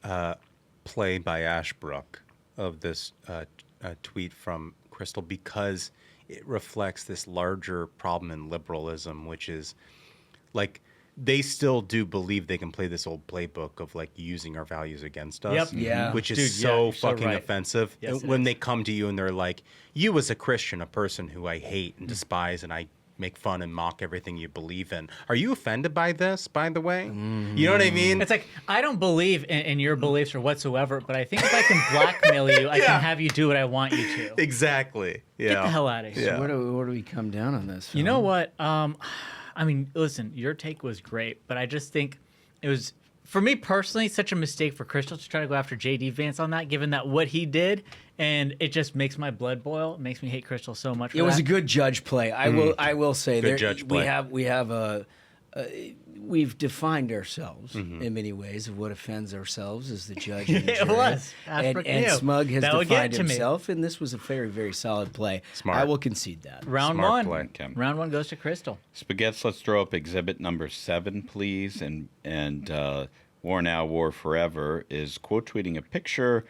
play by Ashbrook of this tweet from Kristol, because it reflects this larger problem in liberalism, which is like they still do believe they can play this old playbook of like using our values against us. Yep. Yeah. Which is Dude, so you're so fucking right. offensive. Yes, it when is. they come to you and they're like, you as a Christian, a person who I hate and despise and I make fun and mock everything you believe in. Are you offended by this, by the way? You know what I mean? It's like, I don't believe in your beliefs or whatsoever, but I think if I can blackmail you, I can have you do what I want you to. Exactly. Yeah. Get the hell out of here. Yeah. Where do we come down on this? You know what? I mean, listen, your take was great, but I just think it was, for me personally, such a mistake for Crystal to try to go after J.D. Vance on that, given that what he did, and it just makes my blood boil. It makes me hate Crystal so much. It was a good judge play. I will say Good judge play. we have we've defined ourselves in many ways of what offends ourselves as the judge. And the It jury. was. And Smug has That would get defined to me. himself, and this was a very, very solid play. Smart. I will concede that. Round Smart one. play, Kim. Round one goes to Crystal. Spaghettis, let's throw up exhibit number 7, please. And War Now, War Forever is quote tweeting a picture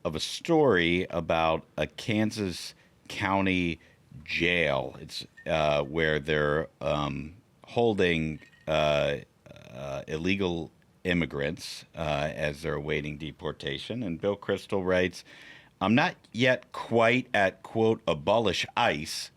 of a story about a Kansas County jail. It's where they're holding illegal immigrants as they're awaiting deportation. And Bill Crystal writes, I'm not yet quite at, quote, abolish ICE,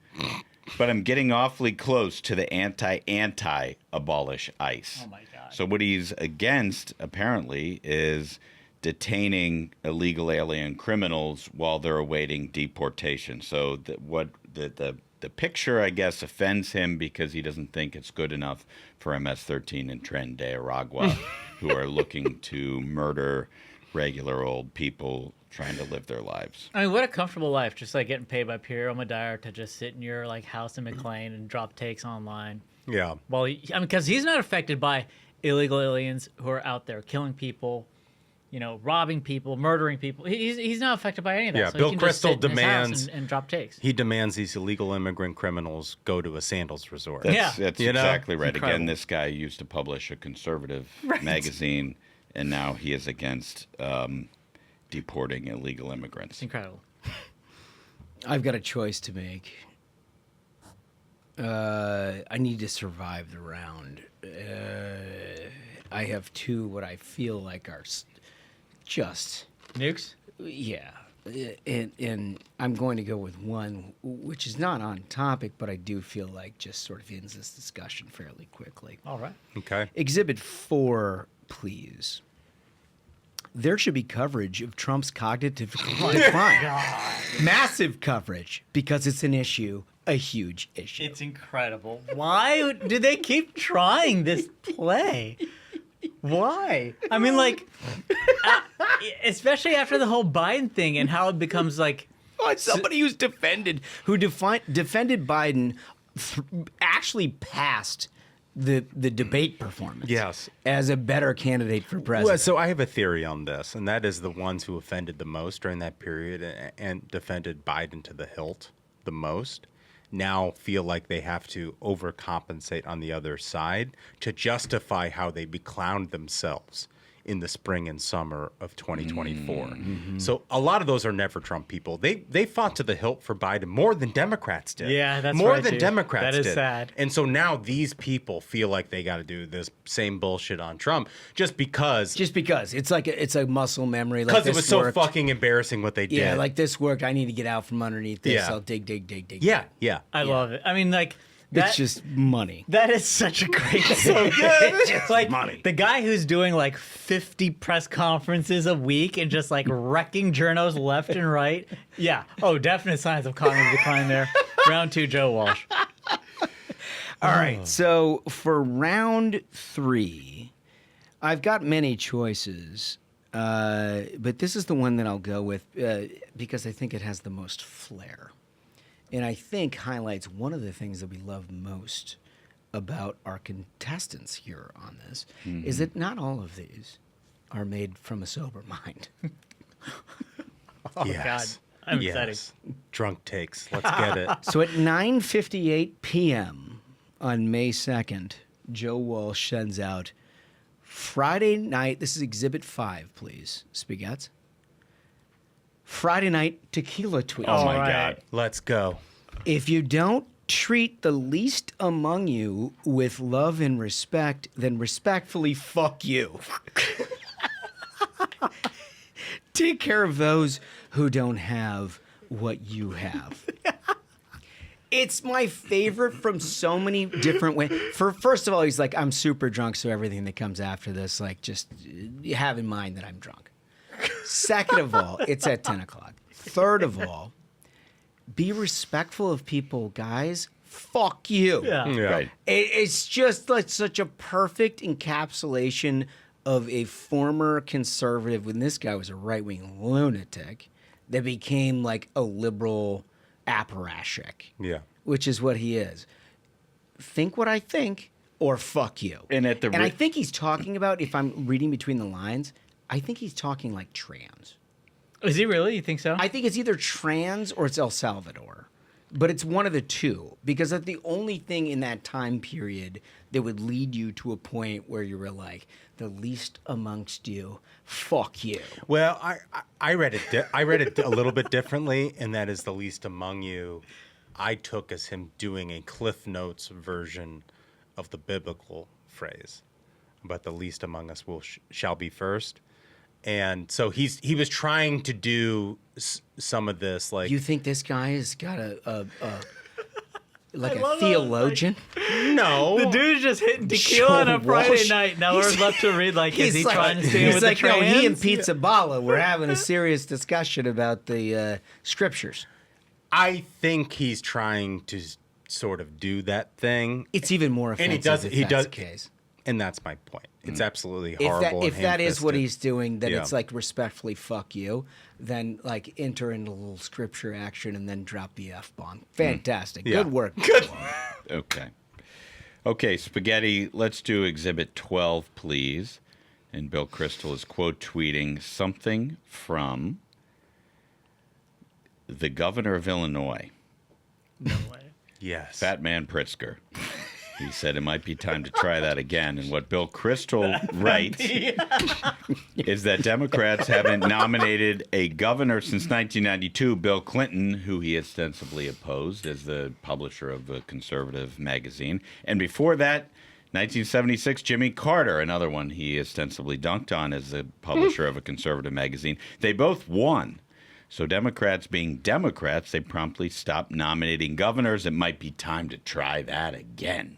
but I'm getting awfully close to the anti-abolish ICE. Oh, my God. So what he's against, apparently, is detaining illegal alien criminals while they're awaiting deportation. So the picture, I guess, offends him because he doesn't think it's good enough for MS-13 and Tren de Aragua, who are looking to murder regular old people trying to live their lives. I mean, what a comfortable life, just like getting paid by Pierre Omidyar to just sit in your like house in McLean and drop takes online. Yeah. Well, because he's not affected by illegal aliens who are out there killing people, robbing people, murdering people. He's not affected by any of that. Yeah, so Bill he can just Crystal sit in his house demands and drop takes. He demands these illegal immigrant criminals go to a sandals resort. Yeah. That's You know? exactly right. Incredible. Again, this guy used to publish a conservative magazine, and now he is against deporting illegal immigrants. It's incredible. I've got a choice to make. I need to survive the round. I have two what I feel like are just Nukes? yeah, and I'm going to go with one which is not on topic, but I do feel like just sort of ends this discussion fairly quickly. All right. Okay. Exhibit 4, please. There should be coverage of Trump's cognitive decline. Massive coverage, because it's an issue, a huge issue. It's incredible. Why do they keep trying this play? Why? I mean, like, especially after the whole Biden thing and how it becomes like Somebody who's defended Biden actually passed the debate performance. Yes. As a better candidate for president. Well, so I have a theory on this, and that is the ones who offended the most during that period and defended Biden to the hilt the most now feel like they have to overcompensate on the other side to justify how they beclowned themselves in the spring and summer of 2024. So a lot of those are never Trump people. They fought to the hilt for Biden more than Democrats did. Yeah, that's more right, than too. Democrats That is did. sad. And so now these people feel like they got to do this same bullshit on Trump just because it's like it's a muscle memory. because it was so worked. fucking embarrassing what they did. Yeah, like this worked. I need to get out from underneath this. Yeah. I'll dig. yeah, yeah. I love it. I mean, like It's just money. that is such a great so It's like money. the guy who's doing like 50 press conferences a week and just like wrecking journos left and right. Yeah. Oh, definite signs of cognitive decline there. Round 2, Joe Walsh. All right. So for round 3, I've got many choices, but this is the one that I'll go with because I think it has the most flair. And I think highlights one of the things that we love most about our contestants here on this is that not all of these are made from a sober mind. Oh, Yes. God. I'm excited. Drunk takes. Let's get it. So at 9:58 p.m. on May 2nd, Joe Walsh sends out Friday night. This is Exhibit 5, please, Spaghettis. Friday night tequila tweet. Oh my right. God. Let's go. If you don't treat the least among you with love and respect, then respectfully fuck you. Take care of those who don't have what you have. It's my favorite from so many different ways. First of all, he's like, I'm super drunk, so everything that comes after this, like, just have in mind that I'm drunk. Second of all, it's at 10 o'clock. Third of all, be respectful of people, guys. Fuck you. Yeah. Right. It's just like such a perfect encapsulation of a former conservative, when this guy was a right-wing lunatic, that became like a liberal apparatchik. Yeah. Which is what he is. Think what I think, or fuck you. And I think he's talking about, if I'm reading between the lines, I think he's talking like trans. Is he really? You think so? I think it's either trans or it's El Salvador. But it's one of the two, because that's the only thing in that time period that would lead you to a point where you were like, the least amongst you, fuck you. Well, I read it. I read it a little bit differently, and that is the least among you. I took as him doing a Cliff Notes version of the biblical phrase, but the least among us shall be first. And so he was trying to do some of this, like, You think this guy has got a theologian? no, The dude's just hitting tequila on a Joe Friday Walsh. night. Now we're left to read, like, is he like- trying to stay he's with like, the no, trans? he and Pizza Bala were having a serious discussion about the scriptures. I think he's trying to sort of do that thing, It's even more and offensive he if does, that's the case. and that's my point. It's absolutely horrible. If that is what ham-fisted. he's doing, then Yeah. it's like respectfully fuck you. Then like enter into a little scripture action and then drop the F-bomb. Fantastic. Yeah. Good work. Okay, Spaghetti, let's do Exhibit 12, please. And Bill Kristol is quote tweeting something from the governor of Illinois, No way. Yes. Fat Man Pritzker. He said it might be time to try that again. And what Bill Kristol writes is that Democrats haven't nominated a governor since 1992, Bill Clinton, who he ostensibly opposed as the publisher of a conservative magazine. And before that, 1976, Jimmy Carter, another one he ostensibly dunked on as the publisher of a conservative magazine. They both won. So Democrats being Democrats, they promptly stopped nominating governors. It might be time to try that again.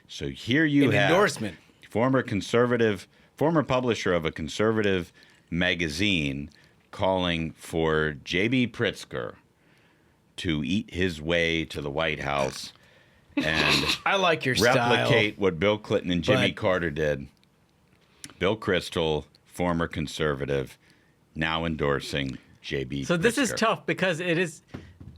So here you have endorsement. Former publisher of a conservative magazine calling for J.B. Pritzker to eat his way to the White House and I like your replicate what Bill Clinton and Jimmy but- Carter did. Bill Kristol, former conservative, now endorsing J.B. So this is Pritzker. tough because it is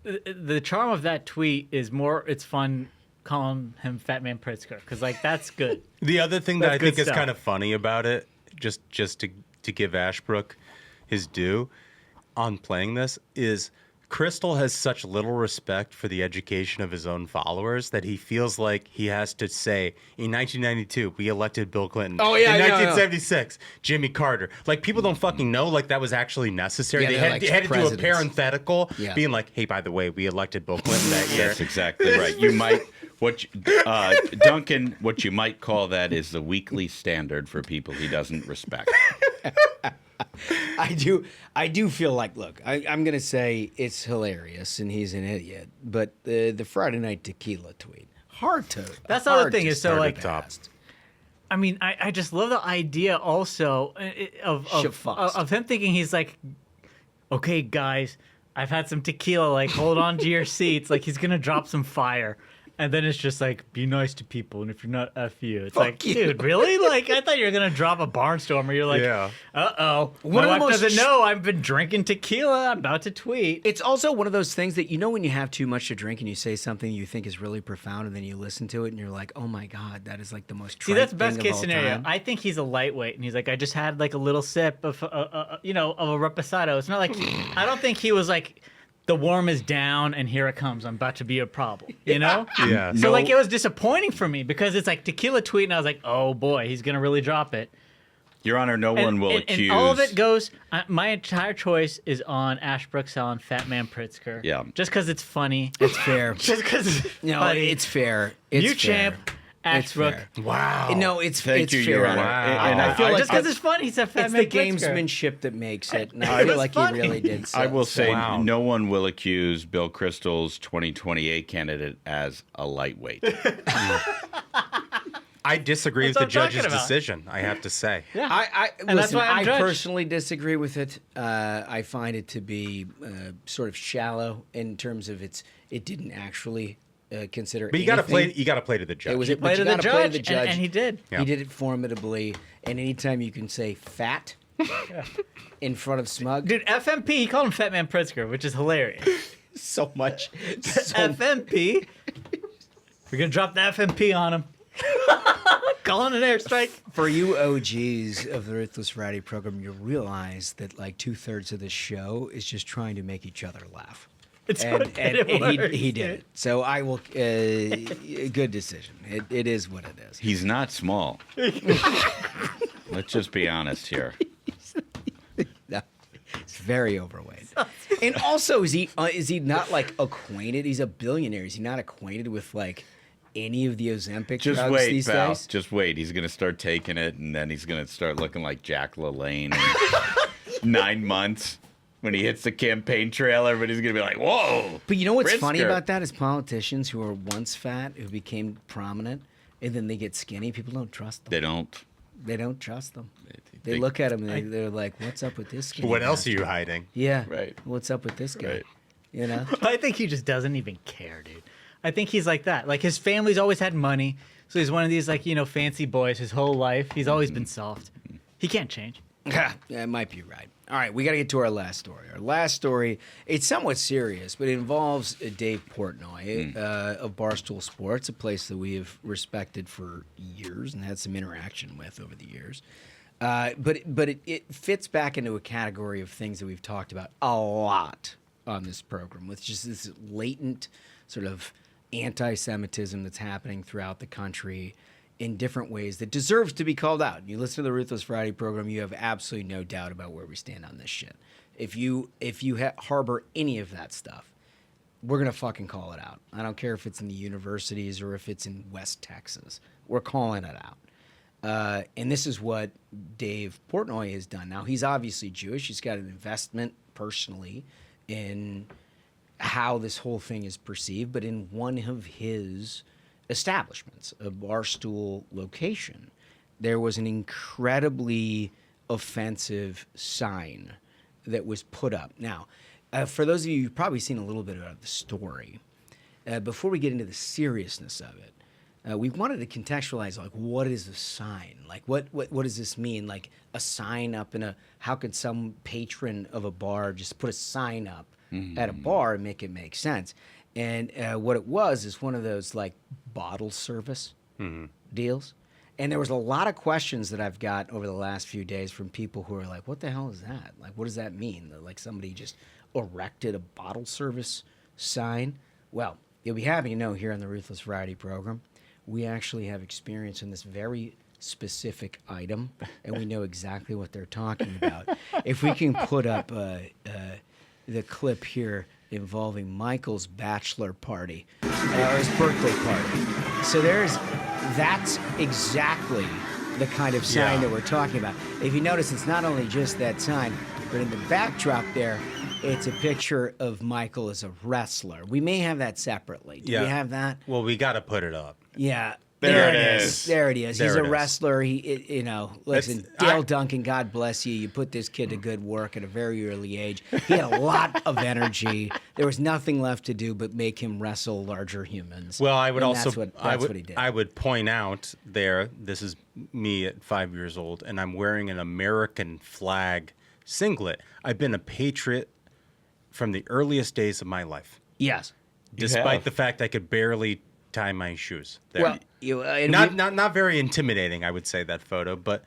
the charm of that tweet is more. It's fun calling him Fat Man Pritzker because like that's good. The other thing that That's I think good is stuff. kind of funny about it, just to give Ashbrook his due on playing this, is Kristol has such little respect for the education of his own followers that he feels like he has to say, in 1992, we elected Bill Clinton. Oh, yeah, In I know, 1976, Jimmy Carter. Like, people don't fucking know, like, that was actually necessary. Yeah, they they're had, like had to do a presidents. parenthetical, Yeah. being like, hey, by the way, we elected Bill Clinton that year. That's exactly right. You might Duncan. What you might call that is the weekly standard for people he doesn't respect. I do feel like, look, I'm going to say it's hilarious and he's an idiot, but the Friday night tequila tweet, hard to. That's the other hard thing to is so start like. past. I mean, I just love the idea also of him thinking he's like, okay, guys, I've had some tequila. Like, hold on to your seats. Like, he's gonna drop some fire. And then it's just like, be nice to people, and if you're not, F you. It's like, you. dude, really? Like, I thought you were going to drop a barnstormer. You're like, Yeah. uh-oh. One My of the wife most doesn't know I've been drinking tequila. I'm about to tweet. It's also one of those things that, you know, when you have too much to drink and you say something you think is really profound, and then you listen to it and you're like, oh my God, that is like the most See, trite that's best thing case of all scenario. time. I think he's a lightweight, and he's like, I just had like a little sip of, of a reposado. It's not like, I don't think he was like, the worm is down, and here it comes. I'm about to be a problem, you know? Yeah. So, like, it was disappointing for me because it's like tequila tweet, and I was like, oh, boy, he's going to really drop it. Your Honor, no one will accuse. And all of it goes, my entire choice is on Ashbrook selling Fat Man Pritzker. Yeah. Just because it's funny. It's fair. Just because it's No, funny. it's fair. It's You fair. champ, Ashbrook. fair. Wow. No, it's Thank you, fair. Your Honor. And I feel like just because it's funny, he's a fat it's man the gamesmanship that makes it. And I It feel was like funny. he really did. I will say Wow. no one will accuse Bill Kristol's 2028 candidate as a lightweight. I disagree with That's the what I'm judge's talking about. decision, I have to say. And that's why I'm I judged. personally disagree with it. I find it to be sort of shallow in terms of it didn't actually consider. But you got to anything. play. You got to play to the judge. It was Play but to you the gotta play to judge, the judge, and he did. Yeah. He did it formidably. And anytime you can say fat in front of Smug, Dude, FMP, he called him Fat Man Pritzker, which is hilarious. so much. FMP. We're going to drop the FMP on him. Calling an airstrike. For you OGs of the Ruthless Variety Program, you'll realize that like 2/3 of this show is just trying to make each other laugh. It's And works, he did it. So I will. Good decision. It is what it is. He's not small. Let's just be honest here. No, he's very overweight. And also, is he not like acquainted? He's a billionaire. Is he not acquainted with like any of the Ozempic Just drugs wait, these pal. days? Just wait. He's going to start taking it, and then he's going to start looking like Jack LaLanne in 9 months. When he hits the campaign trail, everybody's going to be like, whoa. But you know what's funny Pritzker. about that is politicians who are once fat, who became prominent, and then they get skinny. People don't trust them. They don't. They don't trust them. They look at him and they're like, "What's up with this skinny What else are bastard?" you hiding? Yeah. Right. What's up with this guy? Right. You know. I think he just doesn't even care, dude. I think he's like that. Like his family's always had money, so he's one of these like fancy boys his whole life. He's always been soft. He can't change. Yeah, it might be right. All right, we got to get to our last story. Our last story, it's somewhat serious, but it involves Dave Portnoy of Barstool Sports, a place that we have respected for years and had some interaction with over the years. But it fits back into a category of things that we've talked about a lot on this program, with just this latent sort of anti-Semitism that's happening throughout the country in different ways that deserves to be called out. You listen to the Ruthless Variety Program, you have absolutely no doubt about where we stand on this shit. If you harbor any of that stuff, we're going to fucking call it out. I don't care if it's in the universities or if it's in West Texas. We're calling it out. And this is what Dave Portnoy has done. Now, he's obviously Jewish. He's got an investment personally in how this whole thing is perceived, but in one of his establishments, a Barstool location, there was an incredibly offensive sign that was put up. Now, for those of you who've probably seen a little bit of the story, before we get into the seriousness of it, we wanted to contextualize, like, what is a sign? Like, what does this mean? Like, a sign up in how could some patron of a bar just put a sign up at a bar and make it make sense? And what it was is one of those, like, bottle service deals. And there was a lot of questions that I've got over the last few days from people who are like, what the hell is that? Like, what does that mean? Like, somebody just erected a bottle service sign? Well, you'll be happy to know here on the Ruthless Variety Program, we actually have experience in this very specific item, and we know exactly what they're talking about. If we can put up the clip here involving Michael's bachelor party, or his birthday party. So that's exactly the kind of sign that we're talking about. If you notice, it's not only just that sign, but in the backdrop there, it's a picture of Michael as a wrestler. We may have that separately. Do we have that? Well, we got to put it up. Yeah. There it is. There it is. There He's it a is. wrestler. Listen, Dale Duncan, God bless you. You put this kid to good work at a very early age. He had a lot of energy. There was nothing left to do but make him wrestle larger humans. Well, I would And also that's what he did. I would point out there. This is me at 5 years old, and I'm wearing an American flag singlet. I've been a patriot from the earliest days of my life, Yes. despite have. the fact I could barely tie my shoes. There. Well, not very intimidating, I would say, that photo, but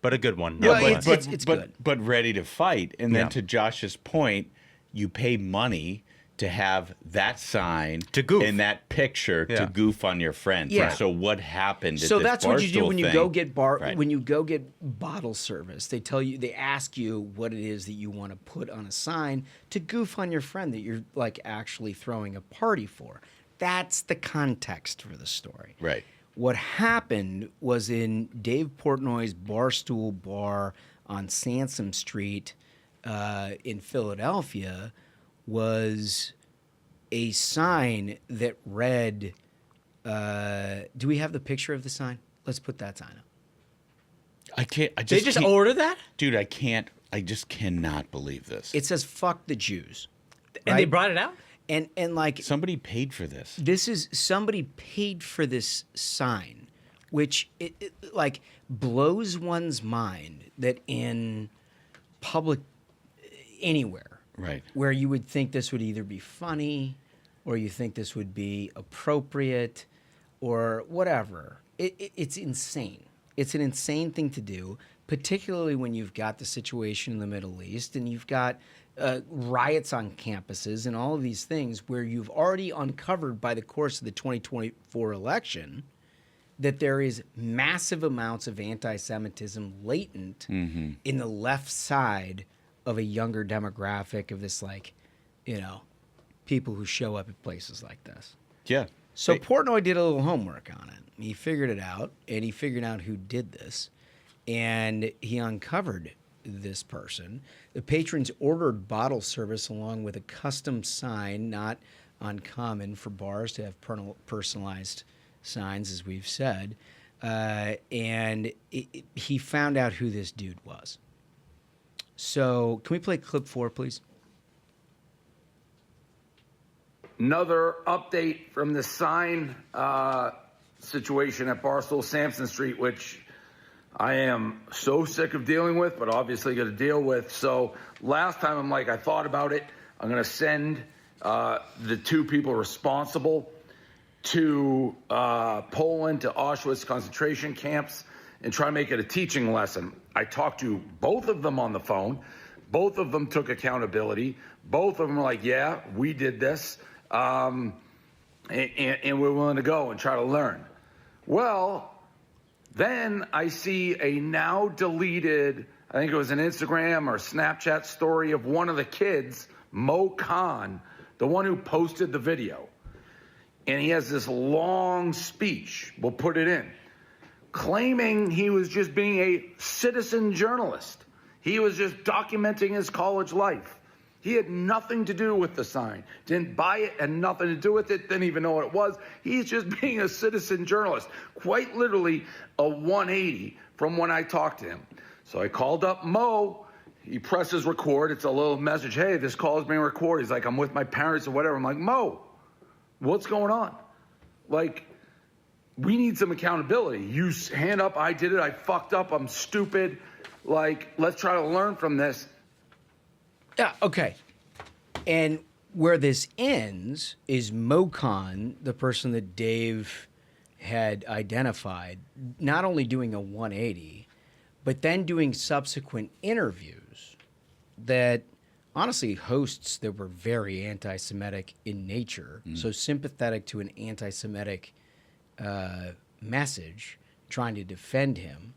a good one. Well, nonetheless. it's good. But ready to fight. And then Yeah. to Josh's point, you pay money to have that sign To goof. in that picture Yeah. to goof on your friends. Yeah. So what happened? At So this that's what you do Barstool when you thing? go get Right. when you go get bottle service. They ask you what it is that you want to put on a sign to goof on your friend that you're like actually throwing a party for. That's the context for the story. Right. What happened was in Dave Portnoy's Barstool Bar on Sansom Street in Philadelphia was a sign that read, do we have the picture of the sign? Let's put that sign up. I can't. I They just just can't- order that? Dude, I can't. I just cannot believe this. It says "fuck the Jews," And they right? brought it out? and like Somebody paid for this. this is somebody paid for this sign, which it like blows one's mind that in public anywhere, Right. where you would think this would either be funny or you think this would be appropriate or whatever. It's insane. It's an insane thing to do, particularly when you've got the situation in the Middle East and you've got riots on campuses and all of these things where you've already uncovered by the course of the 2024 election that there is massive amounts of anti-Semitism latent in the left side of a younger demographic of this, like, people who show up at places like this. Yeah. So Portnoy did a little homework on it. He figured it out, and he figured out who did this, and he uncovered this person. The patrons ordered bottle service along with a custom sign, not uncommon for bars to have personalized signs, as we've said, and he found out who this dude was. So can we play clip 4, please? Another update from the sign situation at Barstool Sampson Street, which I am so sick of dealing with, but obviously got to deal with. So last time I'm like, I thought about it. I'm going to send the 2 people responsible to Poland, to Auschwitz concentration camps, and try to make it a teaching lesson. I talked to both of them on the phone. Both of them took accountability. Both of them were like, yeah, we did this. And we're willing to go and try to learn. Well, then I see a now deleted, I think it was an Instagram or Snapchat story of one of the kids, Mo Khan, the one who posted the video. And he has this long speech, we'll put it in, claiming he was just being a citizen journalist. He was just documenting his college life. He had nothing to do with the sign. Didn't buy it, had nothing to do with it, didn't even know what it was. He's just being a citizen journalist. Quite literally a 180 from when I talked to him. So I called up Mo. He presses record. It's a little message. Hey, this call is being recorded. He's like, I'm with my parents or whatever. I'm like, Mo, what's going on? Like, we need some accountability. You hand up, I did it, I fucked up, I'm stupid. Like, let's try to learn from this. Yeah, okay. And where this ends is Mo Khan, the person that Dave had identified, not only doing a 180, but then doing subsequent interviews that honestly hosts that were very anti-Semitic in nature, so sympathetic to an anti-Semitic message, trying to defend him,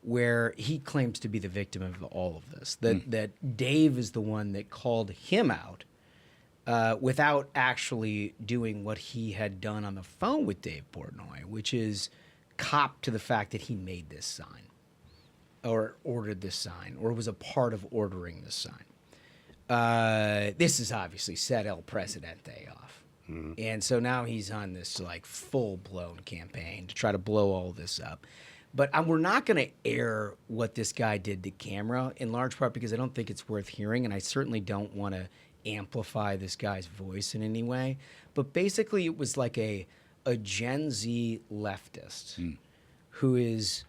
where he claims to be the victim of all of this, that Dave is the one that called him out without actually doing what he had done on the phone with Dave Portnoy, which is cop to the fact that he made this sign or ordered this sign or was a part of ordering this sign. This is obviously set El Presidente off. And so now he's on this like full-blown campaign to try to blow all this up. But we're not going to air what this guy did to camera, in large part because I don't think it's worth hearing, and I certainly don't want to amplify this guy's voice in any way. But basically, it was like a Gen Z leftist who is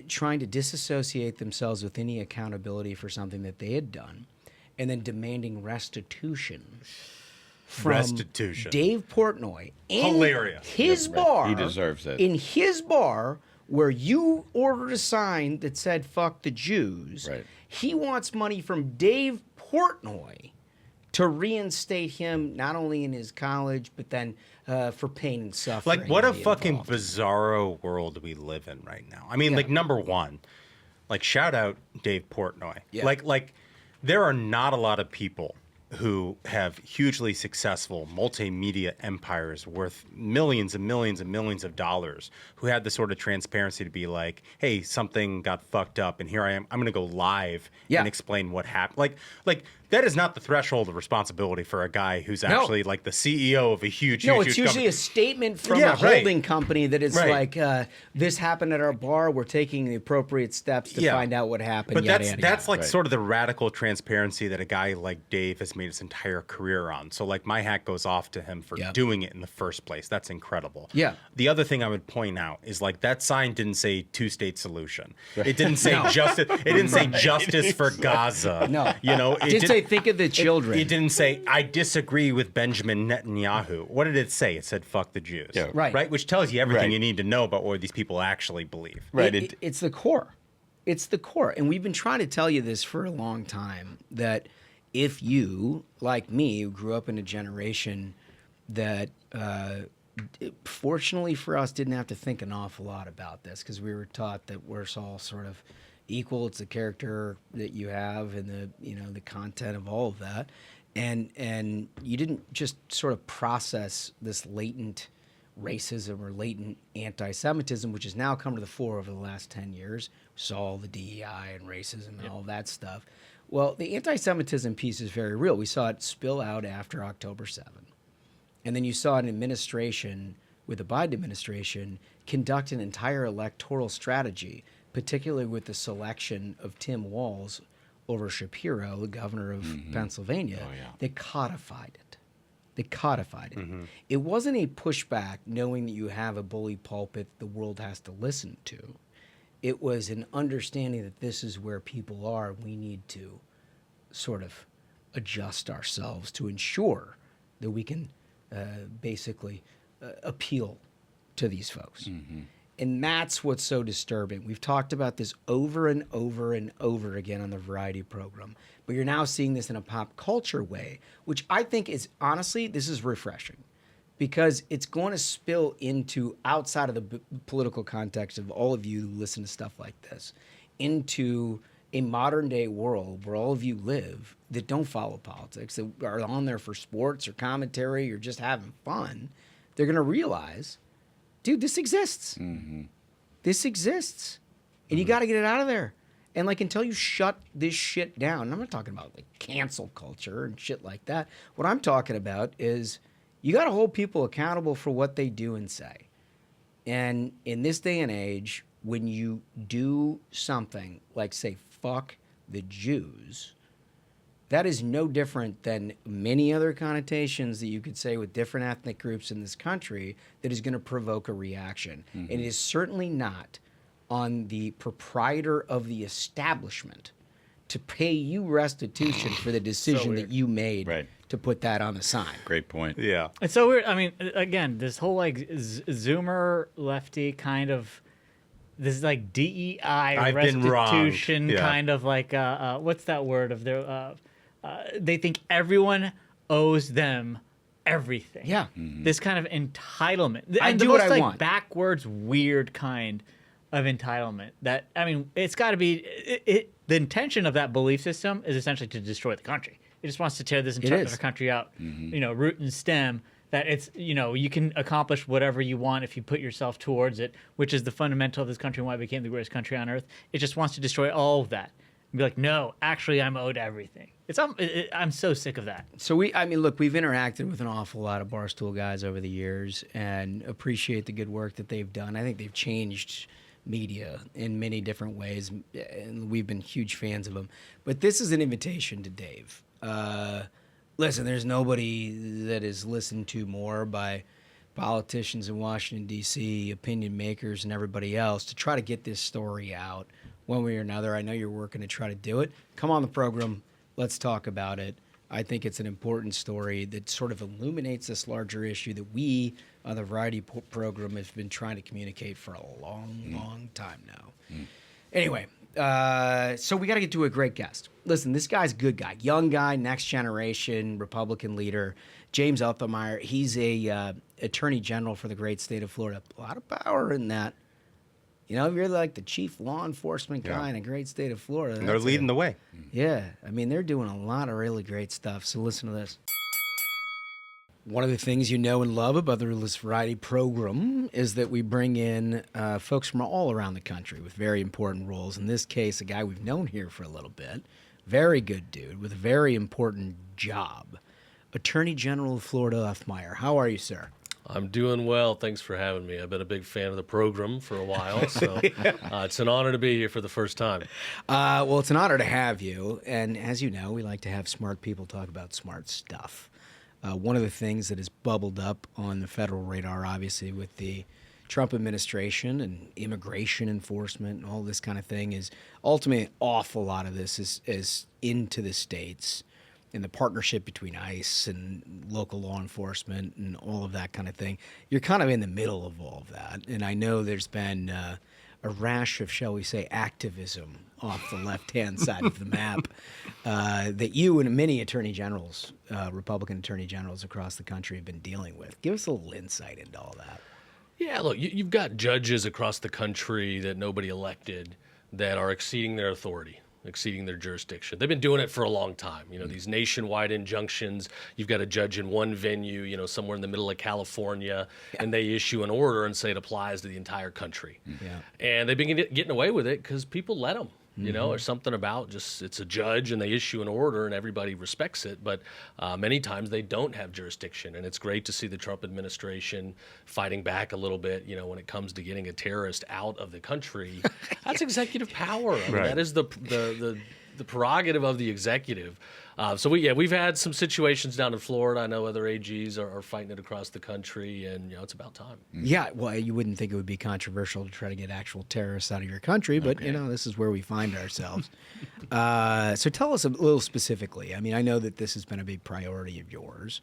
trying to disassociate themselves with any accountability for something that they had done, and then demanding restitution from Dave Portnoy in Hilarious. his bar. He deserves it. In his bar, where you ordered a sign that said "fuck the Jews," Right. He wants money from Dave Portnoy to reinstate him not only in his college, but then for pain and suffering. Like, what a he fucking involved. bizarro world we live in right now. I mean, like, number one, like, shout out Dave Portnoy. Yeah. Like, there are not a lot of people who have hugely successful multimedia empires worth millions and millions and millions of dollars, who had the sort of transparency to be like, hey, something got fucked up and here I am. I'm going to go live and explain what happened. Like that is not the threshold of responsibility for a guy who's actually like the CEO of a huge it's usually company. a statement from a holding company that it's like, this happened at our bar. We're taking the appropriate steps to find out what happened. But yada, yada, that's yada. like sort of the radical transparency that a guy like Dave has made his entire career on. So like my hat goes off to him for doing it in the first place. That's incredible. Yeah. The other thing I would point out is like that sign didn't say two-state solution. It didn't say justice. It didn't say justice for Gaza. No. You know, it did say think of the children. It didn't say I disagree with Benjamin Netanyahu. What did it say? It said fuck the Jews. Yeah. Right. Which tells you everything you need to know about what these people actually believe. Right. It's the core. It's the core. And we've been trying to tell you this for a long time, that if you, like me, who grew up in a generation that, fortunately for us, didn't have to think an awful lot about this because we were taught that we're all sort of equal. It's the character that you have and the content of all of that. And you didn't just sort of process this latent racism or latent anti-Semitism, which has now come to the fore over the last 10 years. We saw all the DEI and racism and all that stuff. Well, the anti-Semitism piece is very real. We saw it spill out after October 7. And then you saw an administration with the Biden administration conduct an entire electoral strategy, particularly with the selection of Tim Walz over Shapiro, the governor of Pennsylvania, that codified it. They codified it. It wasn't a pushback knowing that you have a bully pulpit the world has to listen to. It was an understanding that this is where people are. We need to sort of adjust ourselves to ensure that we can basically appeal to these folks. And that's what's so disturbing. We've talked about this over and over and over again on the Variety Program, but you're now seeing this in a pop culture way, which I think is, honestly, this is refreshing because it's going to spill into outside of the political context of all of you who listen to stuff like this, into a modern day world where all of you live that don't follow politics, that are on there for sports or commentary or just having fun. They're going to realize, dude, this exists. This exists. And you got to get it out of there. And like, until you shut this shit down, and I'm not talking about like cancel culture and shit like that. What I'm talking about is you got to hold people accountable for what they do and say. And in this day and age, when you do something like say, fuck the Jews, that is no different than many other connotations that you could say with different ethnic groups in this country that is going to provoke a reaction. And it is certainly not on the proprietor of the establishment to pay you restitution for the decision that you made to put that on the sign. Great point. Yeah. It's so weird. I mean, again, this whole like Zoomer lefty kind of, this like DEI restitution kind of like, what's that word of their, they think everyone owes them everything. Yeah. This kind of entitlement. I And do the what most, I like, want. backwards, weird kind of entitlement. That, I mean, it's got to be, the intention of that belief system is essentially to destroy the country. It just wants to tear this entire country out, root and stem. That it's, you can accomplish whatever you want if you put yourself towards it, which is the fundamental of this country and why it became the greatest country on earth. It just wants to destroy all of that. And be like, no, actually, I'm owed everything. I'm so sick of that. So look, we've interacted with an awful lot of Barstool guys over the years and appreciate the good work that they've done. I think they've changed media in many different ways, and we've been huge fans of them. But this is an invitation to Dave. Listen, there's nobody that is listened to more by politicians in Washington, D.C., opinion makers, and everybody else to try to get this story out one way or another. I know you're working to try to do it. Come on the program. Let's talk about it. I think it's an important story that sort of illuminates this larger issue that we on the Variety Program have been trying to communicate for a long time now. Anyway, so we got to get to a great guest. Listen, this guy's a good guy, young guy, next generation Republican leader, James Uthmeier. He's a attorney general for the great state of Florida. A lot of power in that You know, if you're like the chief law enforcement guy in a great state of Florida. And they're leading the way. Yeah. I mean, they're doing a lot of really great stuff. So listen to this. One of the things you know and love about the Ruthless Variety Program is that we bring in folks from all around the country with very important roles. In this case, a guy we've known here for a little bit. Very good dude with a very important job. Attorney General of Florida, Uthmeier. How are you, sir? I'm doing well. Thanks for having me. I've been a big fan of the program for a while, so it's an honor to be here for the first time. Well, it's an honor to have you. And as you know, we like to have smart people talk about smart stuff. One of the things that has bubbled up on the federal radar, obviously, with the Trump administration and immigration enforcement and all this kind of thing is ultimately an awful lot of this is into the states. And the partnership between ICE and local law enforcement and all of that kind of thing. You're kind of in the middle of all of that. And I know there's been a rash of, shall we say, activism off the left-hand side of the map that you and many attorney generals, Republican attorney generals across the country have been dealing with. Give us a little insight into all that. Yeah, look, you've got judges across the country that nobody elected that are exceeding their authority, exceeding their jurisdiction. They've been doing it for a long time. You know, these nationwide injunctions, you've got a judge in one venue, you know, somewhere in the middle of California, and they issue an order and say it applies to the entire country. Yeah. And they've been getting away with it because people let them. You know, there's something about just it's a judge and they issue an order and everybody respects it. But many times they don't have jurisdiction. And it's great to see the Trump administration fighting back a little bit, you know, when it comes to getting a terrorist out of the country. That's executive power. I mean, that is the prerogative of the executive. So we've had some situations down in Florida. I know other AGs are fighting it across the country, and you know it's about time. Yeah, well, you wouldn't think it would be controversial to try to get actual terrorists out of your country, but you know this is where we find ourselves. So tell us a little specifically. I mean, I know that this has been a big priority of yours.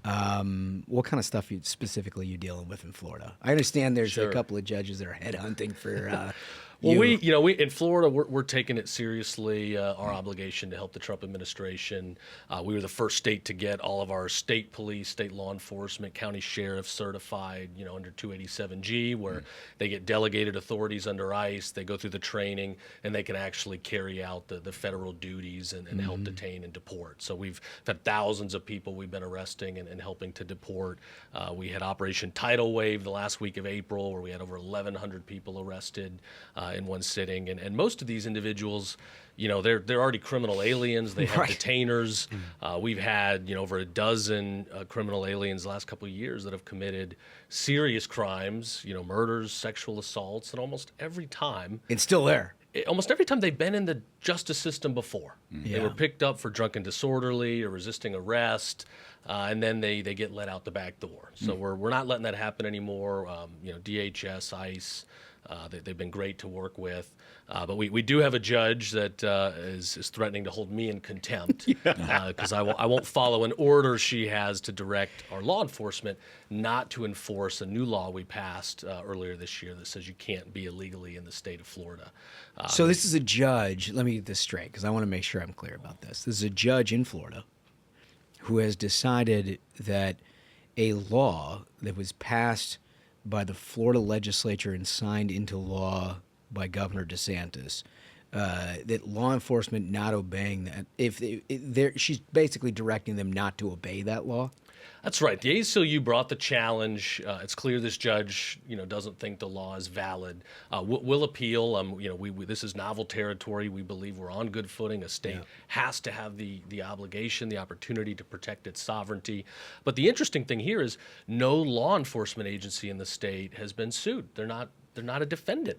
What kind of stuff specifically you dealing with in Florida? I understand there's a couple of judges that are headhunting for. Well, we in Florida, we're taking it seriously, our obligation to help the Trump administration. We were the first state to get all of our state police, state law enforcement, county sheriffs certified, you know, under 287G, where they get delegated authorities under ICE, they go through the training, and they can actually carry out the federal duties and help detain and deport. So we've had thousands of people we've been arresting and helping to deport. We had Operation Tidal Wave the last week of April, where we had over 1,100 people arrested in one sitting, and most of these individuals, you know, they're already criminal aliens. They have detainers. We've had, you know, over a dozen criminal aliens the last couple of years that have committed serious crimes, you know, murders, sexual assaults, and almost every time it's still there. Almost every time they've been in the justice system before. They were picked up for drunken disorderly or resisting arrest, and then they get let out the back door. So we're not letting that happen anymore. You know, DHS, ICE. They've been great to work with, but we do have a judge that is threatening to hold me in contempt because I won't follow an order she has to direct our law enforcement not to enforce a new law we passed earlier this year that says you can't be illegally in the state of Florida. So this is a judge. Let me get this straight because I want to make sure I'm clear about this. This is a judge in Florida who has decided that a law that was passed by the Florida legislature and signed into law by Governor DeSantis, that law enforcement not obeying that, she's basically directing them not to obey that law? That's right. The ACLU brought the challenge. It's clear this judge, you know, doesn't think the law is valid. We'll appeal. You know, this is novel territory. We believe we're on good footing. A state has to have the obligation, the opportunity to protect its sovereignty. But the interesting thing here is no law enforcement agency in the state has been sued. They're not a defendant.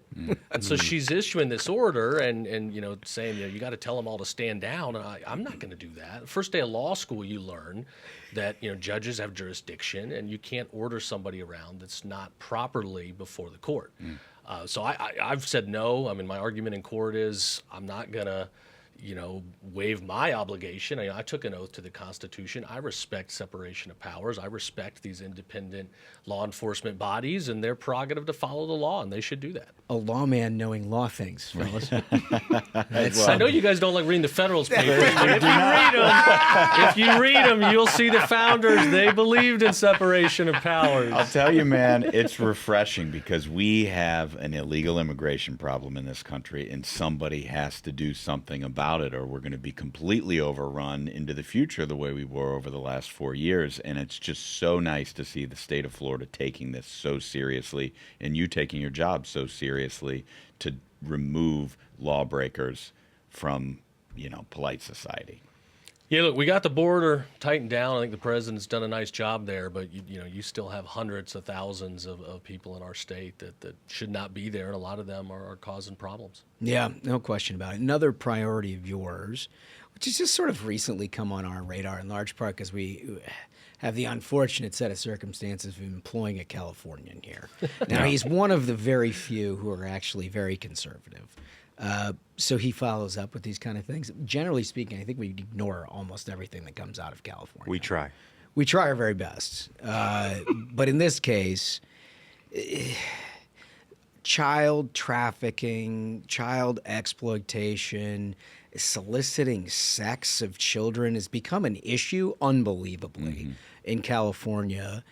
And so she's issuing this order and you know, saying, you know, you got to tell them all to stand down. And I'm not going to do that. First day of law school, you learn that, you know, judges have jurisdiction and you can't order somebody around that's not properly before the court. So I've said no. I mean, my argument in court is I'm not going to, waive my obligation. I took an oath to the Constitution. I respect separation of powers. I respect these independent law enforcement bodies and their prerogative to follow the law, and they should do that. A lawman knowing law things, fellas. I know you guys don't like reading the Federalist Papers, but if you read them, you'll see the founders, they believed in separation of powers. I'll tell you, man, it's refreshing because we have an illegal immigration problem in this country, and somebody has to do something about it, or we're going to be completely overrun into the future the way we were over the last 4 years. And it's just so nice to see the state of Florida taking this so seriously, and you taking your job so seriously to remove lawbreakers from, polite society. Yeah, look, we got the border tightened down. I think the president's done a nice job there, but you still have hundreds of thousands of people in our state that should not be there, and a lot of them are causing problems. Yeah, no question about it. Another priority of yours, which has just sort of recently come on our radar, in large part because we have the unfortunate set of circumstances of employing a Californian here. Now, he's one of the very few who are actually very conservative. So he follows up with these kind of things. Generally speaking, I think we ignore almost everything that comes out of California. We try. We try our very best. But in this case, child trafficking, child exploitation, soliciting sex of children has become an issue unbelievably in California.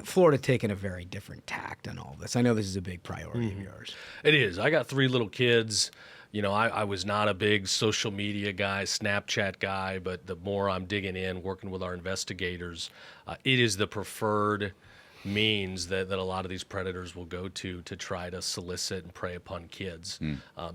Florida taking a very different tact on all this. I know this is a big priority of yours. It is. I got 3 little kids. I was not a big social media guy, Snapchat guy, but the more I'm digging in, working with our investigators, it is the preferred means that a lot of these predators will go to try to solicit and prey upon kids.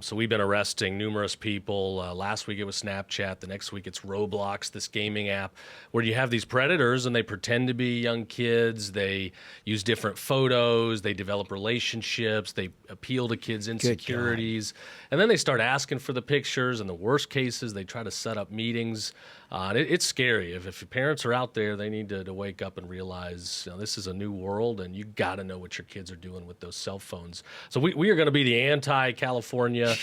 So we've been arresting numerous people. Last week it was Snapchat. The next week it's Roblox, this gaming app, where you have these predators and they pretend to be young kids. They use different photos. They develop relationships. They appeal to kids' insecurities. And then they start asking for the pictures. In the worst cases, they try to set up meetings. It's scary. If your parents are out there, they need to wake up and realize this is a new world, and you got to know what your kids are doing with those cell phones. So we are going to be the anti-California.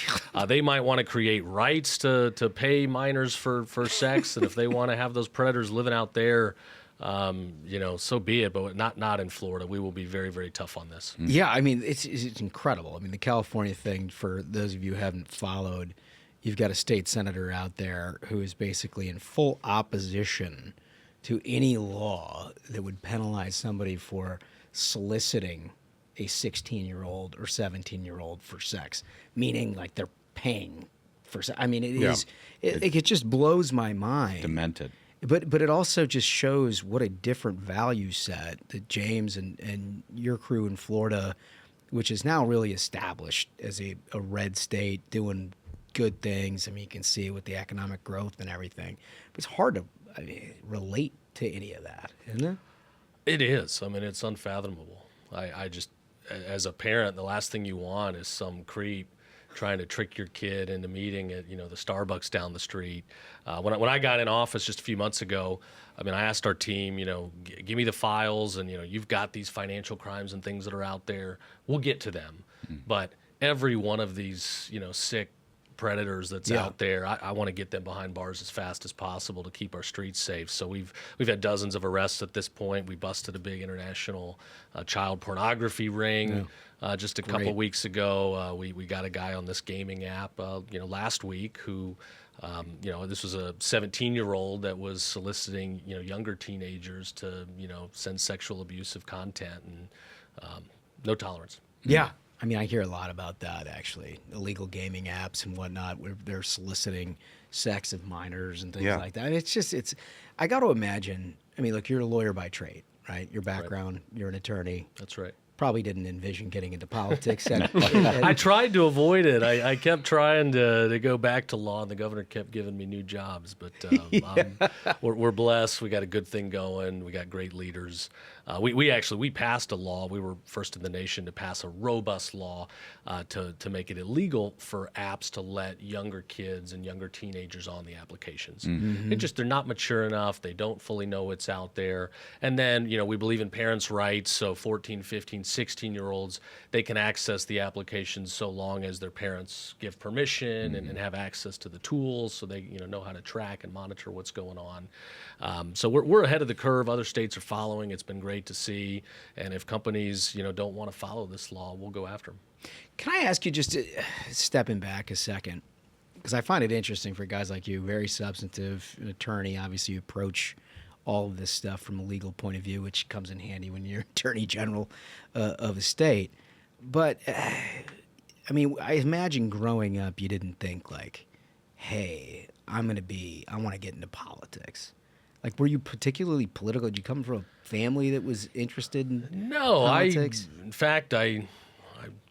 They might want to create rights to pay minors for sex, and if they want to have those predators living out there, so be it. But not in Florida. We will be very, very tough on this. Yeah, I mean, it's incredible. I mean, the California thing, for those of you who haven't followed, you've got a state senator out there who is basically in full opposition to any law that would penalize somebody for soliciting a 16-year-old or 17-year-old for sex, meaning like they're paying for sex. I mean, it just blows my mind. Demented. But it also just shows what a different value set that James and your crew in Florida, which is now really established as a red state doing good things. I mean, you can see it with the economic growth and everything. But it's hard to relate to any of that, isn't it? It is. I mean, it's unfathomable. I just, as a parent, the last thing you want is some creep trying to trick your kid into meeting at the Starbucks down the street. When I got in office just a few months ago, I mean, I asked our team, give me the files, and you've got these financial crimes and things that are out there. We'll get to them, but every one of these sick predators that's out there, I want to get them behind bars as fast as possible to keep our streets safe. So we've had dozens of arrests at this point. We busted a big international child pornography ring just a couple weeks ago. We got a guy on this gaming app last week who this was a 17-year-old that was soliciting younger teenagers to send sexual abusive content, and no tolerance. Yeah. I mean, I hear a lot about that, actually. Illegal gaming apps and whatnot, where they're soliciting sex of minors and things like that. It's I got to imagine, I mean, look, you're a lawyer by trade, right? Your background, you're an attorney. That's right. Probably didn't envision getting into politics. I tried to avoid it. I kept trying to go back to law, and the governor kept giving me new jobs. But we're blessed. We got a good thing going. We got great leaders. We passed a law. We were first in the nation to pass a robust law to make it illegal for apps to let younger kids and younger teenagers on the applications. They're not mature enough. They don't fully know what's out there. And then we believe in parents' rights. So 14, 15, 16-year-olds, they can access the applications so long as their parents give permission and have access to the tools, so they know how to track and monitor what's going on. So we're ahead of the curve. Other states are following. It's been great to see. And if companies don't want to follow this law, we'll go after them. Can I ask you, just stepping back a second, because I find it interesting for guys like you, very substantive, an attorney, obviously you approach all of this stuff from a legal point of view, which comes in handy when you're Attorney General of a state. But, I mean, I imagine growing up you didn't think like, hey, I want to get into politics. Like, were you particularly political? Did you come from a family that was interested in politics? In fact, I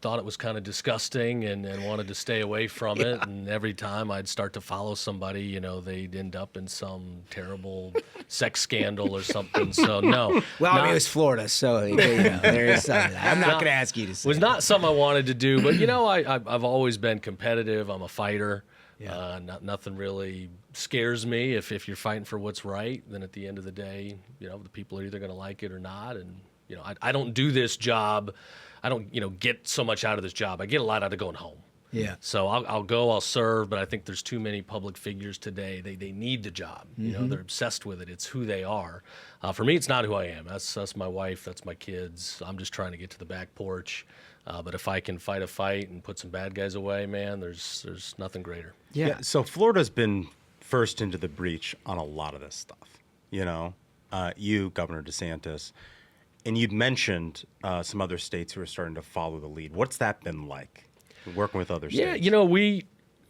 thought it was kind of disgusting and wanted to stay away from it. And every time I'd start to follow somebody, they'd end up in some terrible sex scandal or something. So no. Well, I mean, it was Florida, so there is some of that. I'm not going to ask you to say. It was not something I wanted to do, but I've always been competitive. I'm a fighter. Yeah. Nothing really scares me. If you're fighting for what's right, then at the end of the day, the people are either going to like it or not. And I don't do this job. I don't, get so much out of this job. I get a lot out of going home. Yeah. So I'll go, I'll serve, but I think there's too many public figures today. They need the job. They're obsessed with it. It's who they are. For me, it's not who I am. That's my wife. That's my kids. I'm just trying to get to the back porch. But if I can fight a fight and put some bad guys away, man, there's nothing greater. Yeah. So Florida's been first into the breach on a lot of this stuff. You, Governor DeSantis. And you'd mentioned some other states who are starting to follow the lead. What's that been like, working with other states? Yeah,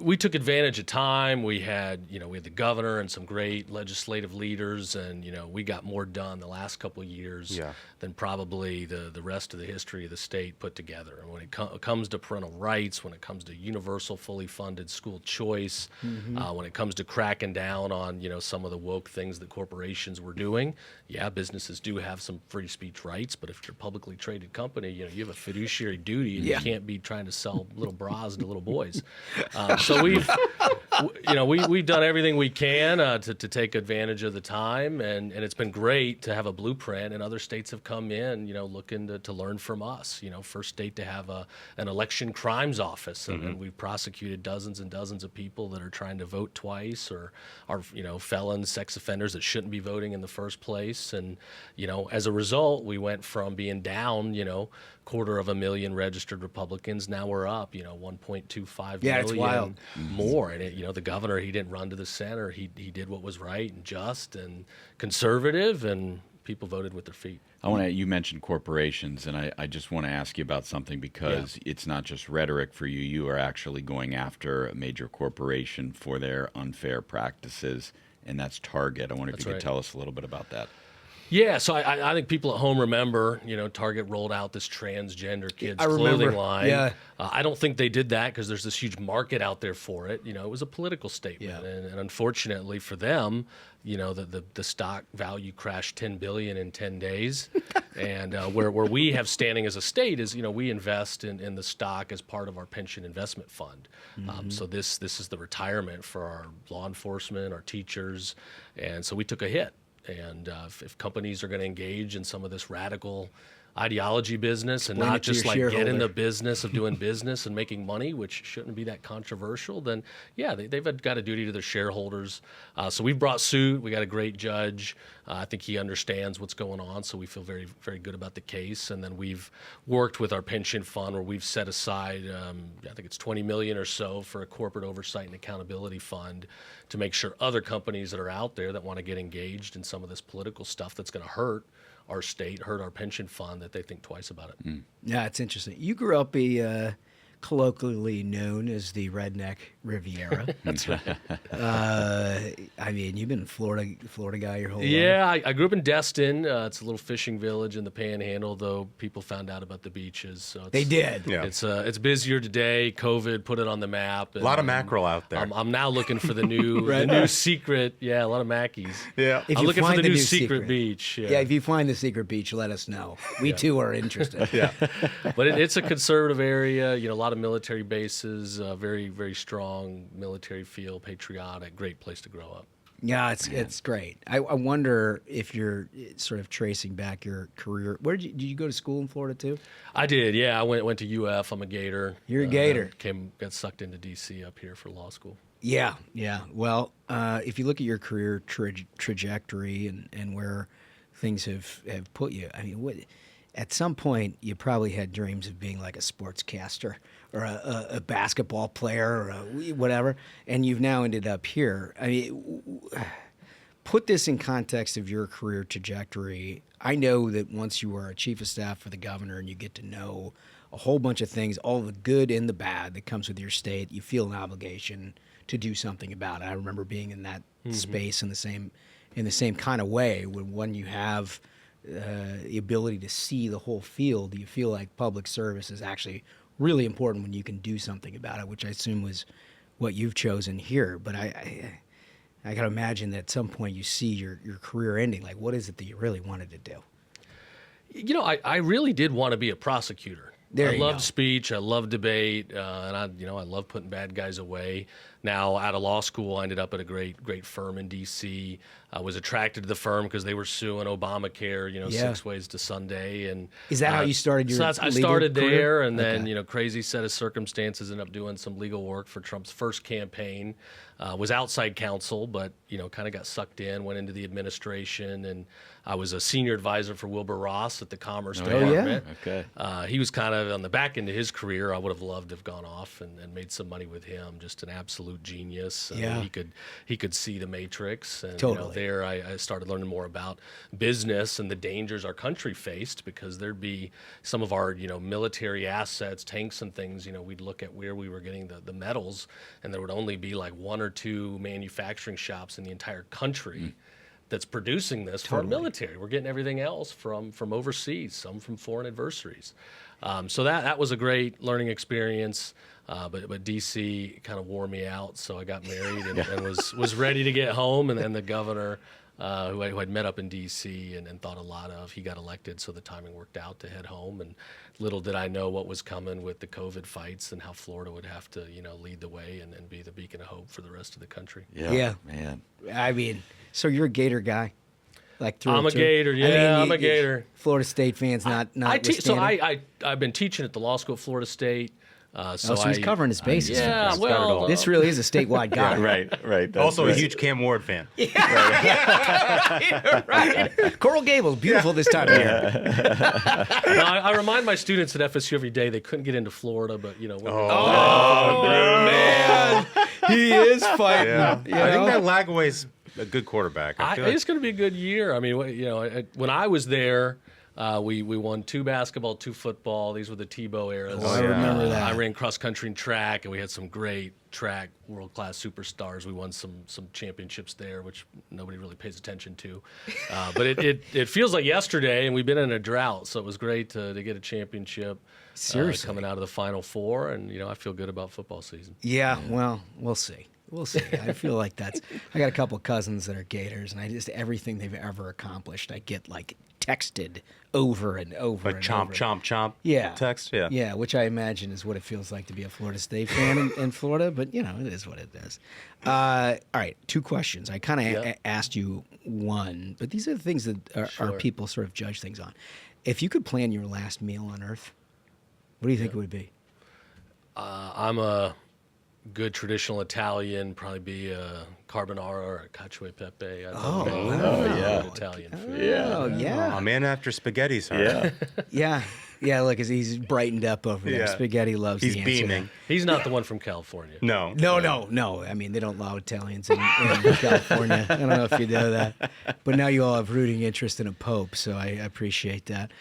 we took advantage of time. We had the governor and some great legislative leaders, and we got more done the last couple of years than probably the rest of the history of the state put together. And when it comes to parental rights, when it comes to universal, fully funded school choice, when it comes to cracking down on some of the woke things that corporations were doing, businesses do have some free speech rights, but if you're a publicly traded company, you have a fiduciary duty, and you can't be trying to sell little bras to little boys. So we've done everything we can to take advantage of the time, and it's been great to have a blueprint, and other states have come in, looking to learn from us. First state to have an election crimes office, and we've prosecuted dozens and dozens of people that are trying to vote twice or are, felons, sex offenders that shouldn't be voting in the first place. And, as a result, we went from being down, 250,000 registered Republicans. Now we're up, 1.25 million it's wild. More. And the governor, he didn't run to the center. He did what was right and just and conservative, and people voted with their feet. You mentioned corporations, and I just want to ask you about something, because it's not just rhetoric for you. You are actually going after a major corporation for their unfair practices, and that's Target. I wonder if you could tell us a little bit about that. Yeah, so I think people at home remember, Target rolled out this transgender kids clothing line. Yeah. I don't think they did that because there's this huge market out there for it. It was a political statement, and unfortunately for them, the stock value crashed $10 billion in 10 days. And where we have standing as a state is, we invest in the stock as part of our pension investment fund. So this is the retirement for our law enforcement, our teachers, and so we took a hit. And if companies are going to engage in some of this radical ideology business and not just get in the business of doing business and making money, which shouldn't be that controversial, then they've got a duty to their shareholders. So we've brought suit. We got a great judge. I think he understands what's going on, so we feel very, very good about the case. And then we've worked with our pension fund where we've set aside, I think it's $20 million or so for a corporate oversight and accountability fund to make sure other companies that are out there that want to get engaged in some of this political stuff that's going to hurt our state, hurt our pension fund, that they think twice about it. Yeah, it's interesting. You grew up colloquially known as the Redneck Riviera. That's right. I mean, you've been a Florida guy your whole life. Yeah, I grew up in Destin. It's a little fishing village in the Panhandle, though people found out about the beaches. So they did. Yeah. It's busier today. COVID put it on the map. A lot of mackerel out there. I'm now looking for the new secret. Yeah, a lot of Mackies. Yeah. If I'm you looking for find the new secret beach. Yeah, if you find the secret beach, let us know. We too are interested. Yeah. But it's a conservative area. A lot of military bases. Very, very strong military feel. Patriotic. Great place to grow up. Yeah, it's great. I wonder if you're sort of tracing back your career. Where did you go to school in Florida too? I did, yeah. I went to UF. I'm a Gator. You're a Gator. Got sucked into DC up here for law school. Yeah. Well, if you look at your career trajectory and where things have put you, I mean, at some point you probably had dreams of being like a sportscaster or a basketball player or whatever, and you've now ended up here. I mean, put this in context of your career trajectory. I know that once you are a chief of staff for the governor and you get to know a whole bunch of things, all the good and the bad that comes with your state, you feel an obligation to do something about it. I remember being in that space in the same kind of way when you have the ability to see the whole field, you feel like public service is actually really important when you can do something about it, which I assume was what you've chosen here. But I got to imagine that at some point you see your career ending. Like, what is it that you really wanted to do? You know, I really did want to be a prosecutor. I loved speech. I loved debate, and I love putting bad guys away. Now, out of law school, I ended up at a great firm in D.C. I was attracted to the firm because they were suing Obamacare, 6 ways to Sunday. And is that how you started your? So I started career? there, and then crazy set of circumstances, ended up doing some legal work for Trump's first campaign. Was outside counsel, but kind of got sucked in. Went into the administration, and I was a senior advisor for Wilbur Ross at the Commerce Department. Okay. He was kind of on the back end of his career. I would have loved to have gone off and made some money with him. Just an absolute genius. He could see the matrix. And totally. There I started learning more about business and the dangers our country faced, because there'd be some of our military assets, tanks and things. We'd look at where we were getting the metals, and there would only be like 1 or 2 manufacturing shops in the entire country that's producing this for our military. We're getting everything else from overseas, some from foreign adversaries. So that was a great learning experience. But DC kind of wore me out, so I got married and was ready to get home. And then the governor, who I'd met up in DC and thought a lot of, he got elected, so the timing worked out to head home. And little did I know what was coming with the COVID fights and how Florida would have to lead the way and be the beacon of hope for the rest of the country. Yeah, man. I mean, so you're a Gator guy. Like I'm a Gator, yeah. I'm a Gator. Florida State fans, not. So I've been teaching at the law school at Florida State. So he's covering his bases. Yeah, well, this really is a statewide guy. Right. Also a huge Cam Ward fan. Right. Coral Gables, beautiful this time of year. Now, I remind my students at FSU every day they couldn't get into Florida, but man, he is fighting. Yeah. I think that Lagaway's a good quarterback. It's going to be a good year. I mean, when I was there, we won 2 basketball, 2 football. These were the Tebow eras. I remember that. I ran cross country and track, and we had some great track world-class superstars. We won some championships there, which nobody really pays attention to. But it feels like yesterday, and we've been in a drought, so it was great to get a championship. Seriously. Coming out of the Final Four, and I feel good about football season. Yeah, well, we'll see. We'll see. I feel like I got a couple of cousins that are Gators, and everything they've ever accomplished, I get like texted over and over. Like chomp. Yeah. Text. Yeah. Yeah, which I imagine is what it feels like to be a Florida State fan in Florida, but it is what it is. All right, 2 questions. I kind of asked you one, but these are the things that our people sort of judge things on. If you could plan your last meal on Earth, what do you think it would be? I'm a good traditional Italian, probably be a carbonara or a cacio e pepe. Italian food. Yeah. I'm in after spaghetti, sorry. Yeah. Look, he's brightened up over there. Yeah. Spaghetti loves He's the answer. beaming. He's not the one from California. No. I mean, they don't allow Italians in California. I don't know if you know that. But now you all have rooting interest in a pope, so I appreciate that.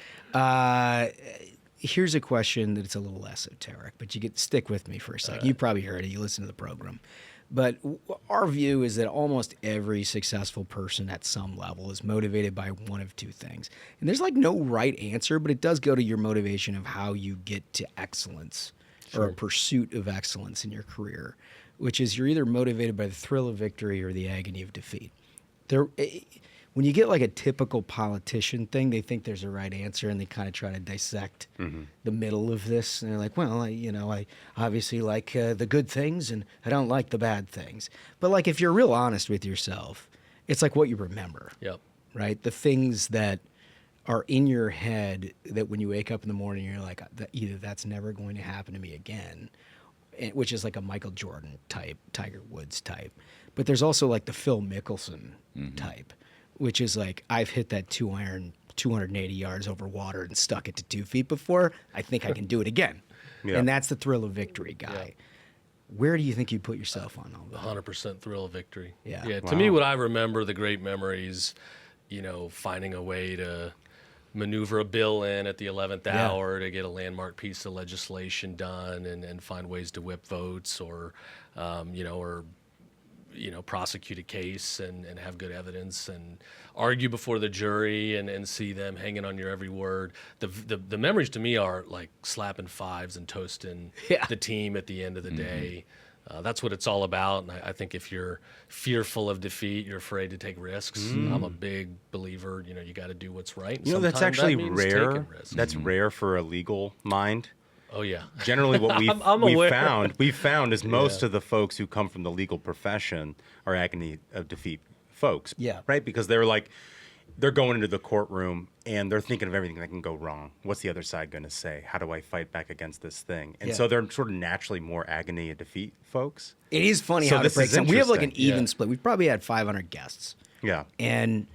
Here's a question that's a little esoteric, but you get stick with me for a second. You probably heard it. You listen to the program. But our view is that almost every successful person at some level is motivated by one of 2 things. And there's like no right answer, but it does go to your motivation of how you get to excellence or a pursuit of excellence in your career, which is you're either motivated by the thrill of victory or the agony of defeat. When when you get like a typical politician thing, they think there's a right answer and they kind of try to dissect the middle of this. And they're like, well, I obviously like the good things and I don't like the bad things. But like, if you're real honest with yourself, it's like what you remember. Yep. Right? The things that are in your head that when you wake up in the morning, you're like, either that's never going to happen to me again, which is like a Michael Jordan type, Tiger Woods type. But there's also like the Phil Mickelson type, which is like, I've hit that 2-iron 280 yards over water and stuck it to 2 feet before. I think I can do it again. Yeah. And that's the thrill of victory guy. Yeah. Where do you think you put yourself on all that? 100% thrill of victory. Yeah. Yeah. To me, what I remember, the great memories, finding a way to maneuver a bill in at the 11th hour to get a landmark piece of legislation done and find ways to whip votes or prosecute a case and have good evidence and argue before the jury and see them hanging on your every word. The memories to me are like slapping fives and toasting the team at the end of the day. That's what it's all about. And I think if you're fearful of defeat, you're afraid to take risks. I'm a big believer, you got to do what's right. That's actually rare. That's rare for a legal mind. Oh yeah. Generally, what we've found is most of the folks who come from the legal profession are agony of defeat folks. Yeah. Right? Because they're going into the courtroom and they're thinking of everything that can go wrong. What's the other side going to say? How do I fight back against this thing? And so they're sort of naturally more agony of defeat folks. It is funny how it breaks down. We have like an even split. We've probably had 500 guests. Yeah. And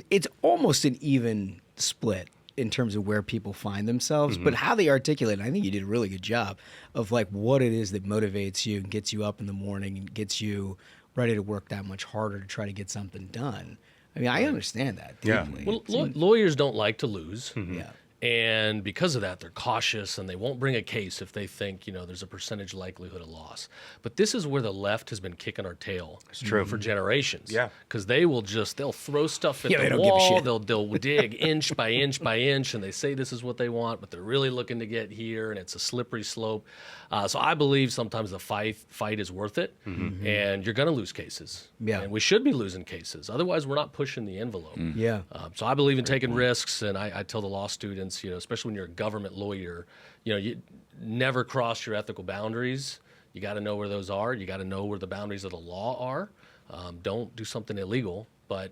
it's almost an even split in terms of where people find themselves, but how they articulate it. I think you did a really good job of like what it is that motivates you and gets you up in the morning and gets you ready to work that much harder to try to get something done. I mean, I understand that deeply. Well, lawyers don't like to lose. Yeah. And because of that, they're cautious and they won't bring a case if they think, there's a percentage likelihood of loss. But this is where the left has been kicking our tail for generations. Yeah. Because they'll throw stuff at the wall. They'll dig inch by inch by inch, and they say this is what they want, but they're really looking to get here, and it's a slippery slope. So I believe sometimes the fight is worth it, and you're going to lose cases. Yeah. And we should be losing cases. Otherwise, we're not pushing the envelope. Yeah. So I believe in taking risks, and I tell the law students, especially when you're a government lawyer, you never cross your ethical boundaries. You got to know where those are. You got to know where the boundaries of the law are. Don't do something illegal, but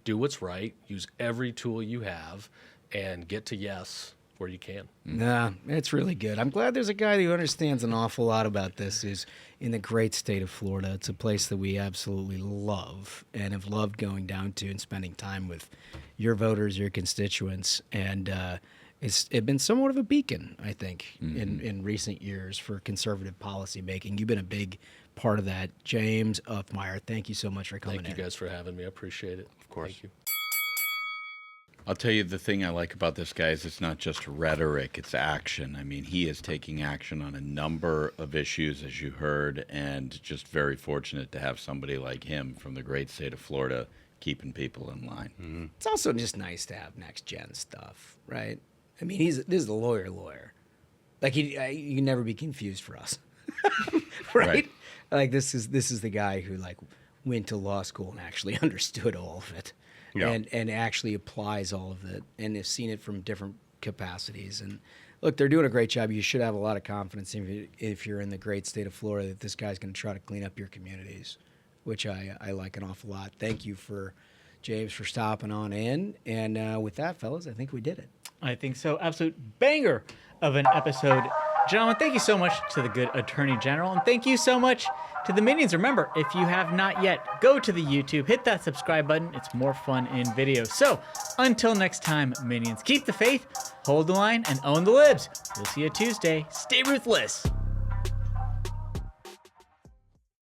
do what's right. Use every tool you have and get to yes where you can. Nah, it's really good. I'm glad there's a guy who understands an awful lot about this who's in the great state of Florida. It's a place that we absolutely love and have loved going down to and spending time with your voters, your constituents, and it's been somewhat of a beacon, I think, in recent years for conservative policy making. You've been a big part of that. James Uthmeier, thank you so much for coming in. Thank you guys for having me. I appreciate it. Of course. Thank you. I'll tell you the thing I like about this guy is it's not just rhetoric, it's action. I mean, he is taking action on a number of issues, as you heard, and just very fortunate to have somebody like him from the great state of Florida keeping people in line. It's also just nice to have next-gen stuff, right? I mean, this is the lawyer. Like, you can never be confused for us, right? Like, this is the guy who, like, went to law school and actually understood all of it. Yeah. And actually applies all of it and has seen it from different capacities. And look, they're doing a great job. You should have a lot of confidence if you're in the great state of Florida that this guy's going to try to clean up your communities, which I like an awful lot. Thank you James for stopping on in. And with that, fellas, I think we did it. I think so. Absolute banger of an episode. Gentlemen, thank you so much to the good Attorney General, and thank you so much to the Minions. Remember, if you have not yet, go to the YouTube, hit that subscribe button. It's more fun in video. So, until next time, Minions, keep the faith, hold the line, and own the libs. We'll see you Tuesday. Stay ruthless.